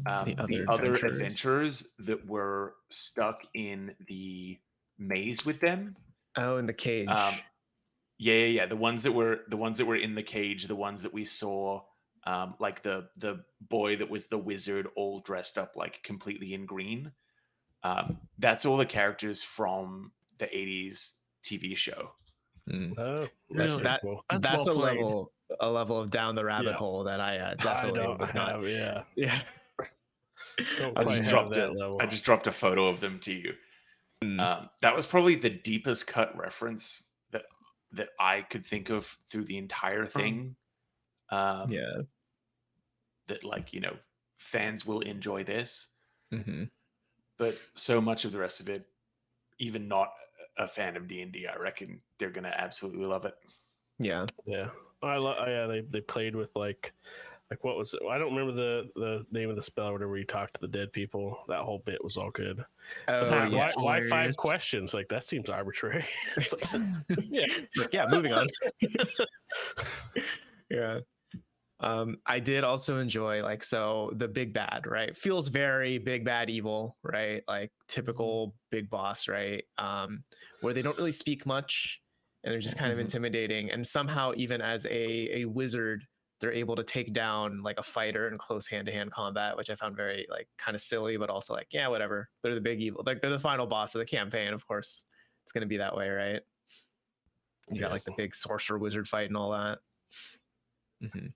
The other adventurers that were stuck in the maze with them. Oh, in the cage. Yeah. The ones that were in the cage, the ones that we saw, like the boy that was the wizard, all dressed up like completely in green. That's all the characters from the '80s TV show. Mm. Oh, Really? pretty That cool. That's that's well a played. level of down the rabbit Yeah. hole that I I definitely don't was not. have. Yeah. Yeah. Don't I quite just have dropped that level. I just dropped a photo of them to you. That was probably the deepest cut reference that I could think of through the entire thing. Yeah. That like fans will enjoy this, Hmm. but so much of the rest of it, even not a fan of D&D, I reckon they're gonna absolutely love it. Yeah. Yeah. Yeah, they played with like what was it? I don't remember the name of the spell or whatever you talk to the dead people. That whole bit was all good. But Oh, like, yeah. why 5 hilarious. questions? Like that seems arbitrary. It's like, yeah. Yeah. Moving on. Yeah. I did also enjoy so the big bad, right? Feels very big bad evil, right? Like typical big boss, right? Where they don't really speak much and they're just kind of intimidating. And somehow, even as a wizard, they're able to take down like a fighter in close hand-to-hand combat, which I found very like kind of silly, but also like, yeah, whatever. They're the big evil. Like they're the final boss of the campaign, of course. It's gonna be that way, right? You got like the big sorcerer wizard fight and all that. Mm-hmm.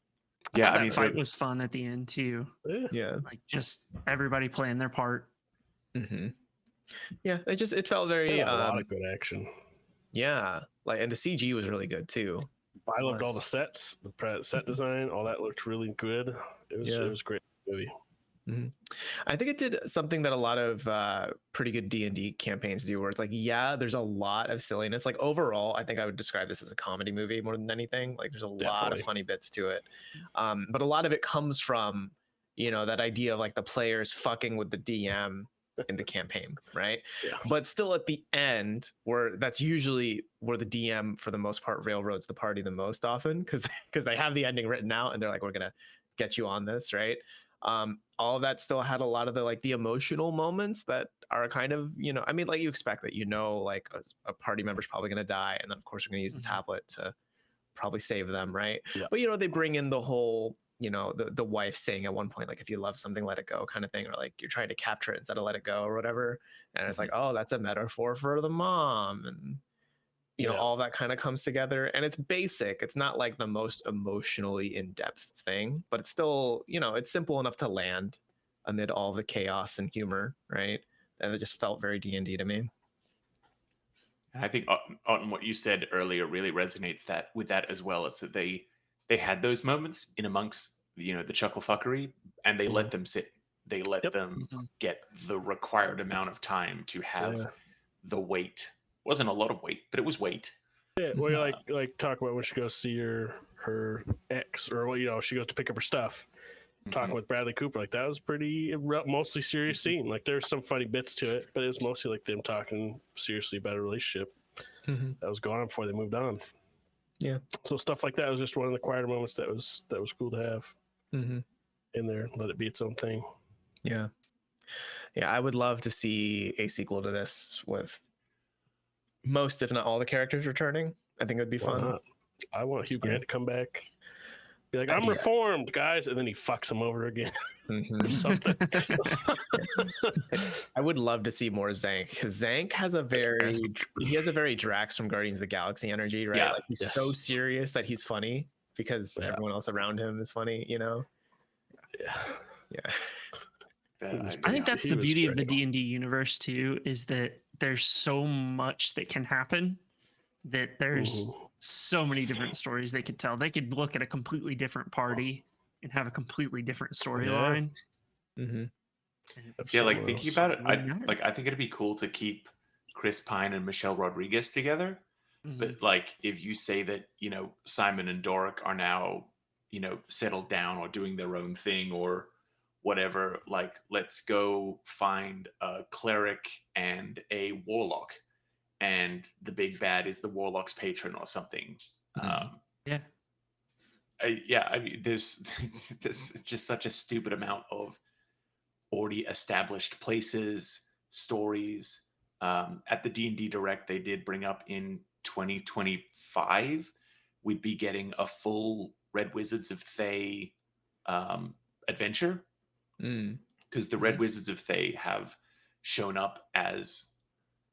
Yeah, But I mean, that fight was fun at the end too. Yeah. Like just everybody playing their part. Mm-hmm. Yeah, it felt They very had a lot of good action. yeah, like, and the CG was really good too. I loved all the sets, the set design, all that looked really good. It was a great movie. Mm-hmm. I think it did something that a lot of pretty good D&D campaigns do, where it's like, yeah, there's a lot of silliness. Like overall, I think I would describe this as a comedy movie more than anything. Like there's a lot of funny bits to it, but a lot of it comes from that idea of like the players fucking with the DM in the campaign, right? Yeah. But still at the end, where that's usually where the DM for the most part railroads the party the most often, because they have the ending written out and they're like, we're gonna get you on this, right? All of that still had a lot of the like the emotional moments that are kind of, you know, I mean, like you expect that, you know, like a party member's probably going to die, and then of course we're going to use the tablet to probably save them, right? Yeah. But you know, they bring in the whole, you know, the wife saying at one point, like, if you love something, let it go, kind of thing, or like you're trying to capture it instead of let it go or whatever. And it's like, oh, that's a metaphor for the mom, and you know, all that kind of comes together. And it's basic. It's not like the most emotionally in-depth thing, but it's still, you know, it's simple enough to land amid all the chaos and humor, right? And it just felt very D&D to me. And I think on what you said earlier really resonates that with that as well. It's that they had those moments in amongst, you know, the chuckle fuckery, and they let them sit. They let them get the required amount of time to have the weight. Wasn't a lot of weight, but it was weight. Yeah, well, like talk about when she goes to see her ex, or well, you know, she goes to pick up her stuff. Talking with Bradley Cooper, like that was pretty mostly serious scene. Like there's some funny bits to it, but it was mostly like them talking seriously about a relationship that was going on before they moved on. Yeah. So stuff like that was just one of the quieter moments that was cool to have in there. Let it be its own thing. Yeah. Yeah, I would love to see a sequel to this with most, if not all, the characters returning. I think it would be fun. Not? I want Hugh Grant to come back. Be like, I'm reformed, guys, and then he fucks him over again. Something. I would love to see more Zank, because Zank has a very Drax from Guardians of the Galaxy energy, right? Yeah. Like he's so serious that he's funny because everyone else around him is funny, you know? Yeah. I think that's the beauty of the D&D universe too, is that there's so much that can happen, that there's so many different stories they could tell. They could look at a completely different party and have a completely different storyline. Yeah, like thinking about it, I think it'd be cool to keep Chris Pine and Michelle Rodriguez together. But like if you say that, you know, Simon and Doric are now, you know, settled down or doing their own thing or whatever, like let's go find a cleric and a warlock, and the big bad is the warlock's patron or something. I mean, there's just such a stupid amount of already established places, stories. At the D&D Direct, they did bring up in 2025, we'd be getting a full Red Wizards of Thay adventure. Because the Red Wizards of Thay have shown up as,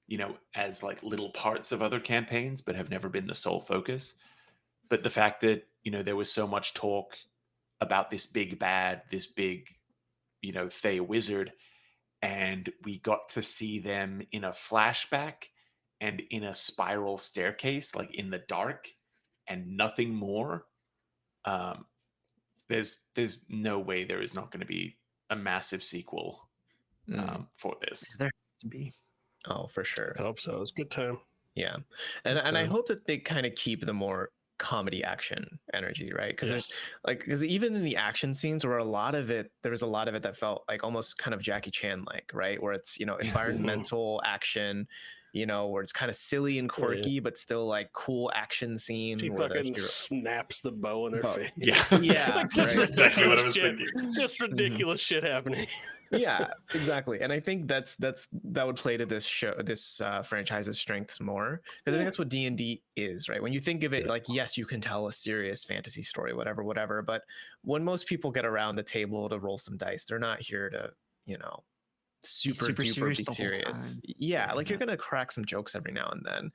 you know, as like little parts of other campaigns, but have never been the sole focus. But the fact that, you know, there was so much talk about this big bad, this big, you know, Thay wizard, and we got to see them in a flashback and in a spiral staircase, like in the dark, and nothing more. There's no way there is not going to be a massive sequel for this. There has to be. Oh, for sure. I hope so. It's a good time. Yeah. And I hope that they kind of keep the more comedy action energy, right? Because there's like, because even in the action scenes where there was a lot of it that felt like almost kind of Jackie Chan like, right? Where it's, you know, environmental action, you know, where it's kind of silly and quirky, but still like cool action scene. She fucking snaps the bow in her face. Yeah. Like, right. Exactly what I was thinking. Just ridiculous shit happening. Yeah, exactly. And I think that would play to this franchise's strengths more, because I think that's what D&D is, right? When you think of it, like, yes, you can tell a serious fantasy story, whatever, but when most people get around the table to roll some dice, they're not here to, you know, super duper be serious. Yeah, like you're gonna crack some jokes every now and then,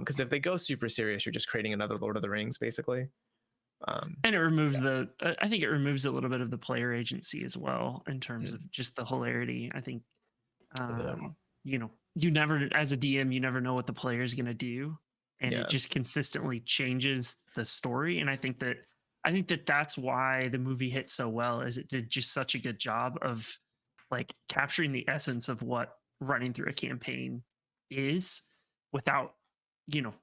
because if they go super serious, you're just creating another Lord of the Rings, basically. And it removes I think it removes a little bit of the player agency as well, in terms of just the hilarity. I think, you know, you never, as a DM, you never know what the player is going to do, and it just consistently changes the story. And I think that that's why the movie hit so well, is it did just such a good job of like capturing the essence of what running through a campaign is, without, you know,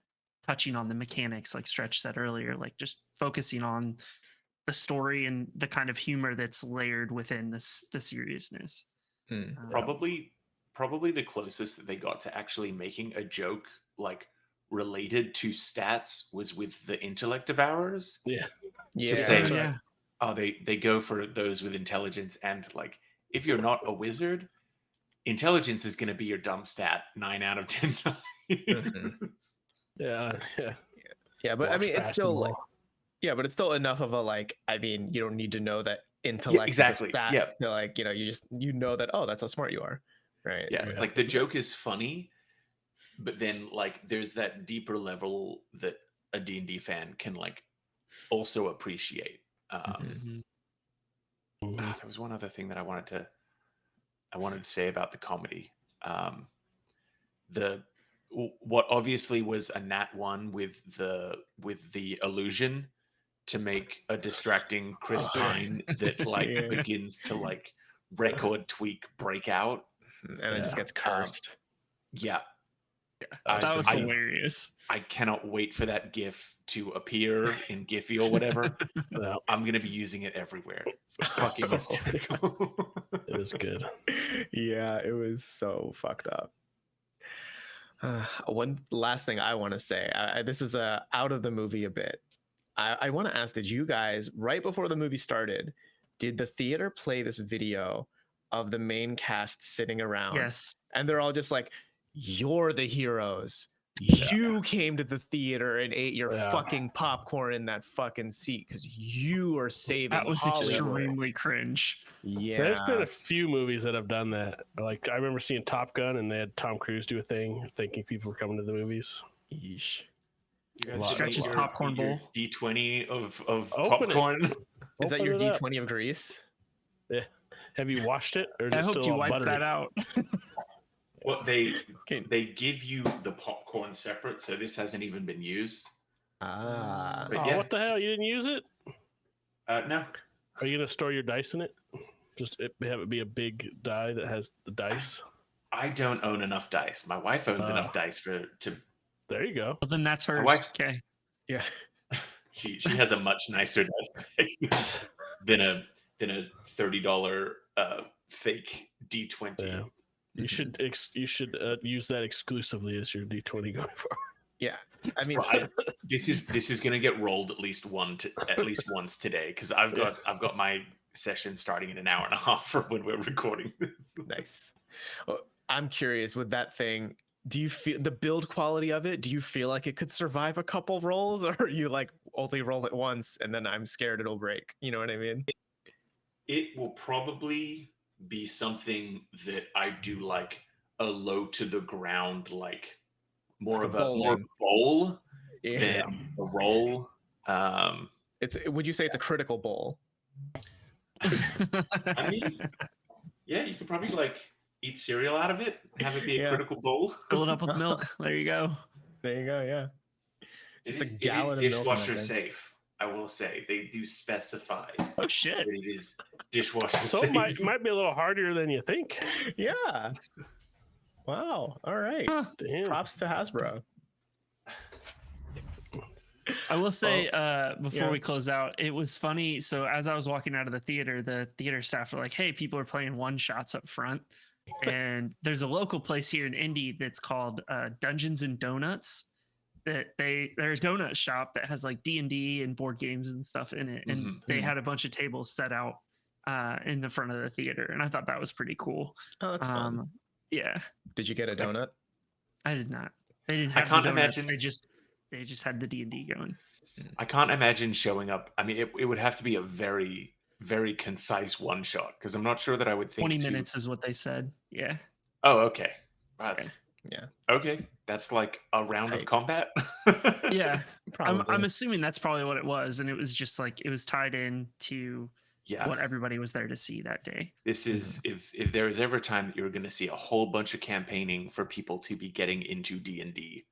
touching on the mechanics, like Stretch said earlier, like just focusing on the story and the kind of humor that's layered within the seriousness. Probably the closest that they got to actually making a joke like related to stats was with the intellect devourers. Yeah. To say, oh, they go for those with intelligence, and like if you're not a wizard, intelligence is going to be your dumb stat 9 out of 10 times. Mhm. Yeah. Yeah, but I Watch mean, it's still like, basketball. yeah, but it's still enough of a like. I mean, you don't need to know that Yeah, intellect is a exactly. stat. Yeah, To, like, you know that, oh, that's how smart you are, right? yeah. Yeah. Like the joke is funny, but then like there's that deeper level that a D&D fan can like also appreciate. Mhm. Mhm. There was one other thing that I wanted to say about the comedy. The what obviously was a nat one with the illusion to make a distracting Chris Oh, yeah. Pine that like Yeah. begins to like record tweak breakout. And it just Yeah. gets cursed. Yeah, That was I hilarious. I cannot wait for that GIF to appear in Giphy or whatever. Yeah, I'm gonna be using it everywhere. Fucking hysterical. it was good. Yeah, it was so fucked up. One last thing I want to say. This is out of the movie a bit. I want to ask: did you guys, right before the movie started, did the theater play this video of the main cast sitting around, Yes. and they're all just like, "You're the heroes. Yeah. You came to the theater and ate your Yeah. fucking popcorn in that fucking seat because you are saving That was Hollywood." extremely cringe. Yeah, There's been a few movies that have done that. Like I remember seeing Top Gun, and they had Tom Cruise do a thing, thinking people were coming to the movies. Yeesh. You guys Lot- should Stretch's make popcorn your bowl. D20 of Open it. popcorn. Is that Open your it up. D20 of Greece? Yeah. Have you washed it, or is I it hope still you all wipe buttery? that out. Well, Okay. they give you the popcorn separate, so this hasn't even been used. Ah, But Oh, yeah. what the hell? You didn't use it? No, Are you gonna store your dice in it? Just have it be a big die that has the dice. I don't own enough dice. My wife owns Oh. enough dice to. There you go. Well, then that's My hers. wife's- Okay. yeah. She has a much nicer dice bag than a $30 fake D20. Yeah. You should use that exclusively as your D20 going forward. Yeah. I mean, Well, this is going to get rolled at least once today because I've got my session starting in an hour and a half from when we're recording this. nice. Well, I'm curious with that thing. Do you feel the build quality of it? Do you feel like it could survive a couple rolls, or you like only roll it once and then I'm scared it'll break? You know what I mean? It will probably be something that I do like a low to the ground, like more Like of a bowling. bowl Yeah. than a roll. Would you say it's a critical bowl? I mean, yeah, you could probably like eat cereal out of it, have it be a Yeah. critical bowl. Fill it up with milk. There you go. There you go. Yeah. Just It a is gallon of milk. in that dishwasher thing. safe. I will say they do specify Oh shit. that it is dishwasher So safe. it might be a little harder than you think. Yeah. Wow. All right. Huh. Damn. Props to Hasbro. I will say before yeah. we close out, it was funny. So as I was walking out of the theater staff were like, "Hey, people are playing one shots up front." And there's a local place here in Indy that's called Dungeons and Donuts. They're a donut shop that has like D&D and board games and stuff in it. And they had a bunch of tables set out in the front of the theater, and I thought that was pretty cool. Oh, that's fun. Yeah, Did you get a donut? I did not. They didn't I have can't the donuts. imagine- They just had the D&D going. I can't imagine showing up. I mean, it would have to be a very, very concise one shot because I'm not sure that I would think 20 to- minutes is what they said. Yeah. Oh, okay. That's Yeah. okay. That's like a round of Tight. combat. Yeah. Probably. I'm assuming that's probably what it was. And it was just like, it was tied in to Yeah. what everybody was there to see that day. This is if there is ever a time that you're going to see a whole bunch of campaigning for people to be getting into D&D.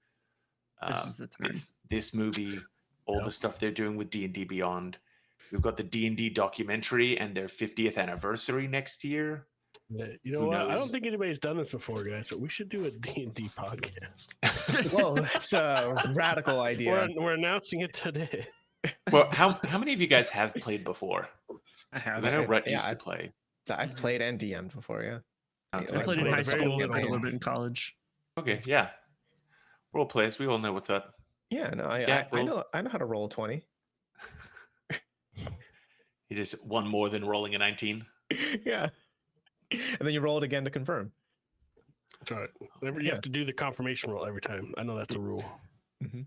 This is the time. This movie, all the stuff they're doing with D&D Beyond. We've got the D&D documentary and their 50th anniversary next year. Yeah, you know Who what? I knows? don't think anybody's done this before, guys, but we should do a D&D podcast. Whoa, that's a radical idea. We're announcing it today. Well, how many of you guys have played before? I have. 'Cause I know Rhett Yeah, used to play. So I've played and DM'd before, yeah. Okay. I played in played high a very school little and a little bit. bit in college. Okay, yeah. Role plays, we all know what's up. Yeah, no, Yeah, I know how to roll 20. You just one more than rolling a 19. Yeah. And then you roll it again to confirm. That's right. You have to do the confirmation roll every time. I know that's a rule. Mm-hmm.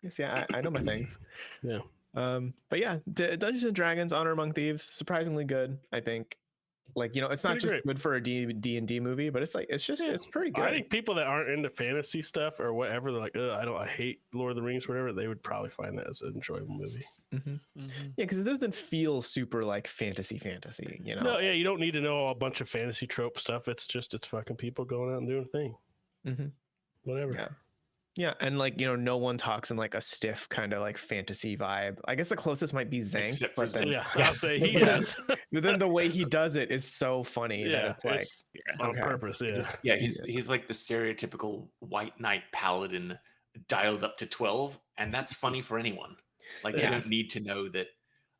Yes, yeah, I know my things. Yeah. But yeah, Dungeons and Dragons: Honor Among Thieves, surprisingly good. I think, like, it's not Pretty just great. good for a D&D movie, but it's like it's pretty good. I think people that aren't into fantasy stuff or whatever, they're like, I hate Lord of the Rings, or whatever. They would probably find that as an enjoyable movie. Mm-hmm. Yeah, because it doesn't feel super like fantasy. No, yeah, you don't need to know a bunch of fantasy trope stuff. It's fucking people going out and doing a thing. Mm-hmm. Whatever. Yeah, and like no one talks in like a stiff kind of like fantasy vibe. I guess the closest might be Zank, Except for Zank. I'll say he does. But then the way he does it is so funny that it's like on purpose. He's like the stereotypical white knight paladin dialed up to 12, and that's funny for anyone. Like you don't need to know that.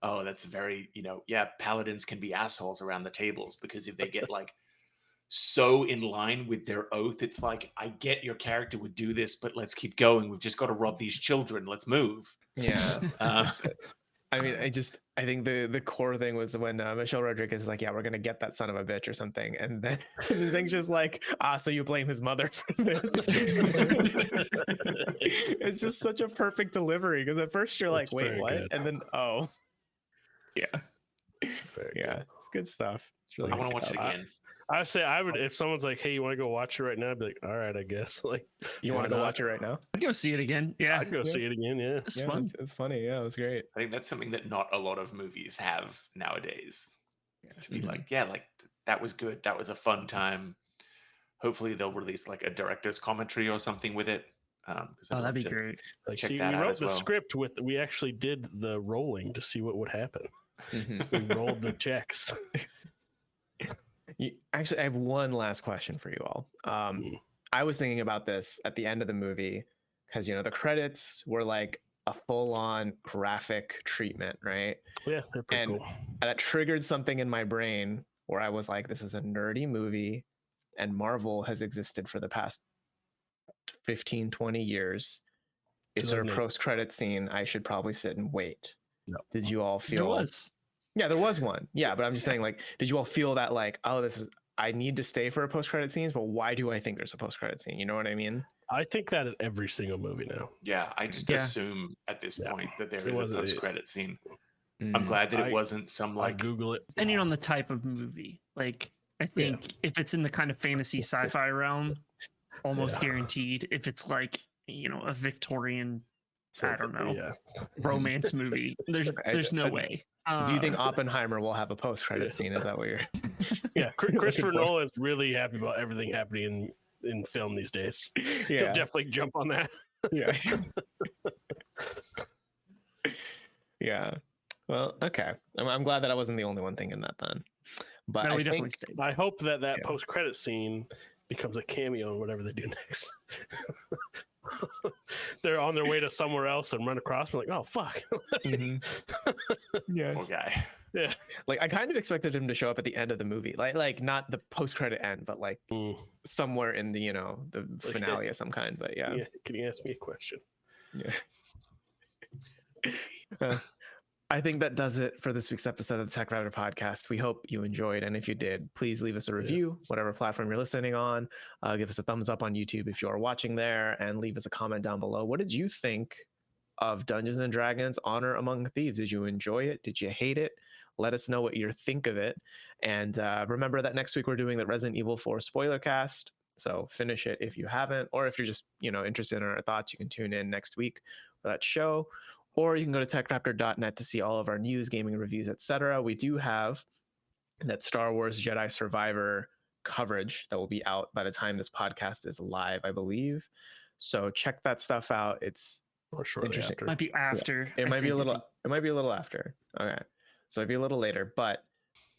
Oh, that's very paladins can be assholes around the tables, because if they get like so in line with their oath, it's like, I get your character would do this, but let's keep going. We've just got to rob these children. Let's move. Yeah. I mean, I think the core thing was when Michelle Rodriguez is like, yeah, we're gonna get that son of a bitch or something, and then the thing's just like, so you blame his mother for this. It's just such a perfect delivery, because at first you're like, wait, what? Good. And then yeah, it's good stuff. It's really I want to watch it again. I say I would, if someone's like, hey, you want to go watch it right now? I'd be like, all right, I guess. Like, you want to go watch it right now? I'd go see it again. Yeah, I'd go see it again. Yeah, it's fun. It's funny. Yeah, it was great. I think that's something that not a lot of movies have nowadays. To be like, that was good. That was a fun time. Hopefully they'll release like a director's commentary or something with it. That'd be great. Like, check see, that we out wrote as the well. script we actually did the rolling to see what would happen. We rolled the checks. Actually, I have one last question for you all. I was thinking about this at the end of the movie, because the credits were like a full-on graphic treatment, right? Yeah, they're pretty cool. And that triggered something in my brain where I was like, this is a nerdy movie, and Marvel has existed for the past 15, 20 years. Is there a post-credit scene I should probably sit and wait? No. Did you all feel? There was. Yeah, there was one. Yeah, but I'm just saying, like, did you all feel that, like, I need to stay for a post-credit scenes, but why do I think there's a post-credit scene? You know what I mean? I think that in every single movie now. Yeah, I just assume at this point that there is a post-credit scene. I'm glad that it wasn't some like Google it. Depending on the type of movie, like I think if it's in the kind of fantasy sci-fi realm, almost guaranteed. If it's like a Victorian, I don't know, romance movie, there's no way. Do you think Oppenheimer will have a post-credit scene? Is that what you're? Yeah, Christopher Nolan's really happy about everything happening in film these days. He'll definitely jump on that. Yeah. Yeah. Well, okay. I'm glad that I wasn't the only one thinking that then. But no, I hope that post-credit scene becomes a cameo in whatever they do next. They're on their way to somewhere else and run across. We're like, oh fuck. Yeah. Poor guy. Yeah. Like I kind of expected him to show up at the end of the movie, like not the post-credit end, but like somewhere in the the finale of some kind. But yeah. Can you ask me a question? Yeah. I think that does it for this week's episode of the TechRaptor podcast. We hope you enjoyed, and if you did, please leave us a review, whatever platform you're listening on. Give us a thumbs up on YouTube if you are watching there, and leave us a comment down below. What did you think of Dungeons and Dragons: Honor Among Thieves? Did you enjoy it? Did you hate it? Let us know what you think of it. And remember that next week we're doing the Resident Evil 4 spoiler cast. So finish it if you haven't, or if you're just interested in our thoughts, you can tune in next week for that show. Or you can go to techraptor.net to see all of our news, gaming reviews, etc. We do have that Star Wars Jedi Survivor coverage that will be out by the time this podcast is live, I believe. So check that stuff out. It's interesting. Might be after. It might be a little after. Okay. So it might be a little later, but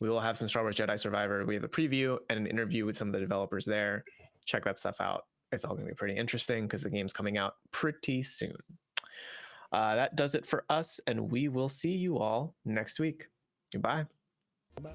we will have some Star Wars Jedi Survivor. We have a preview and an interview with some of the developers there. Check that stuff out. It's all going to be pretty interesting because the game's coming out pretty soon. That does it for us, and we will see you all next week. Goodbye. Bye.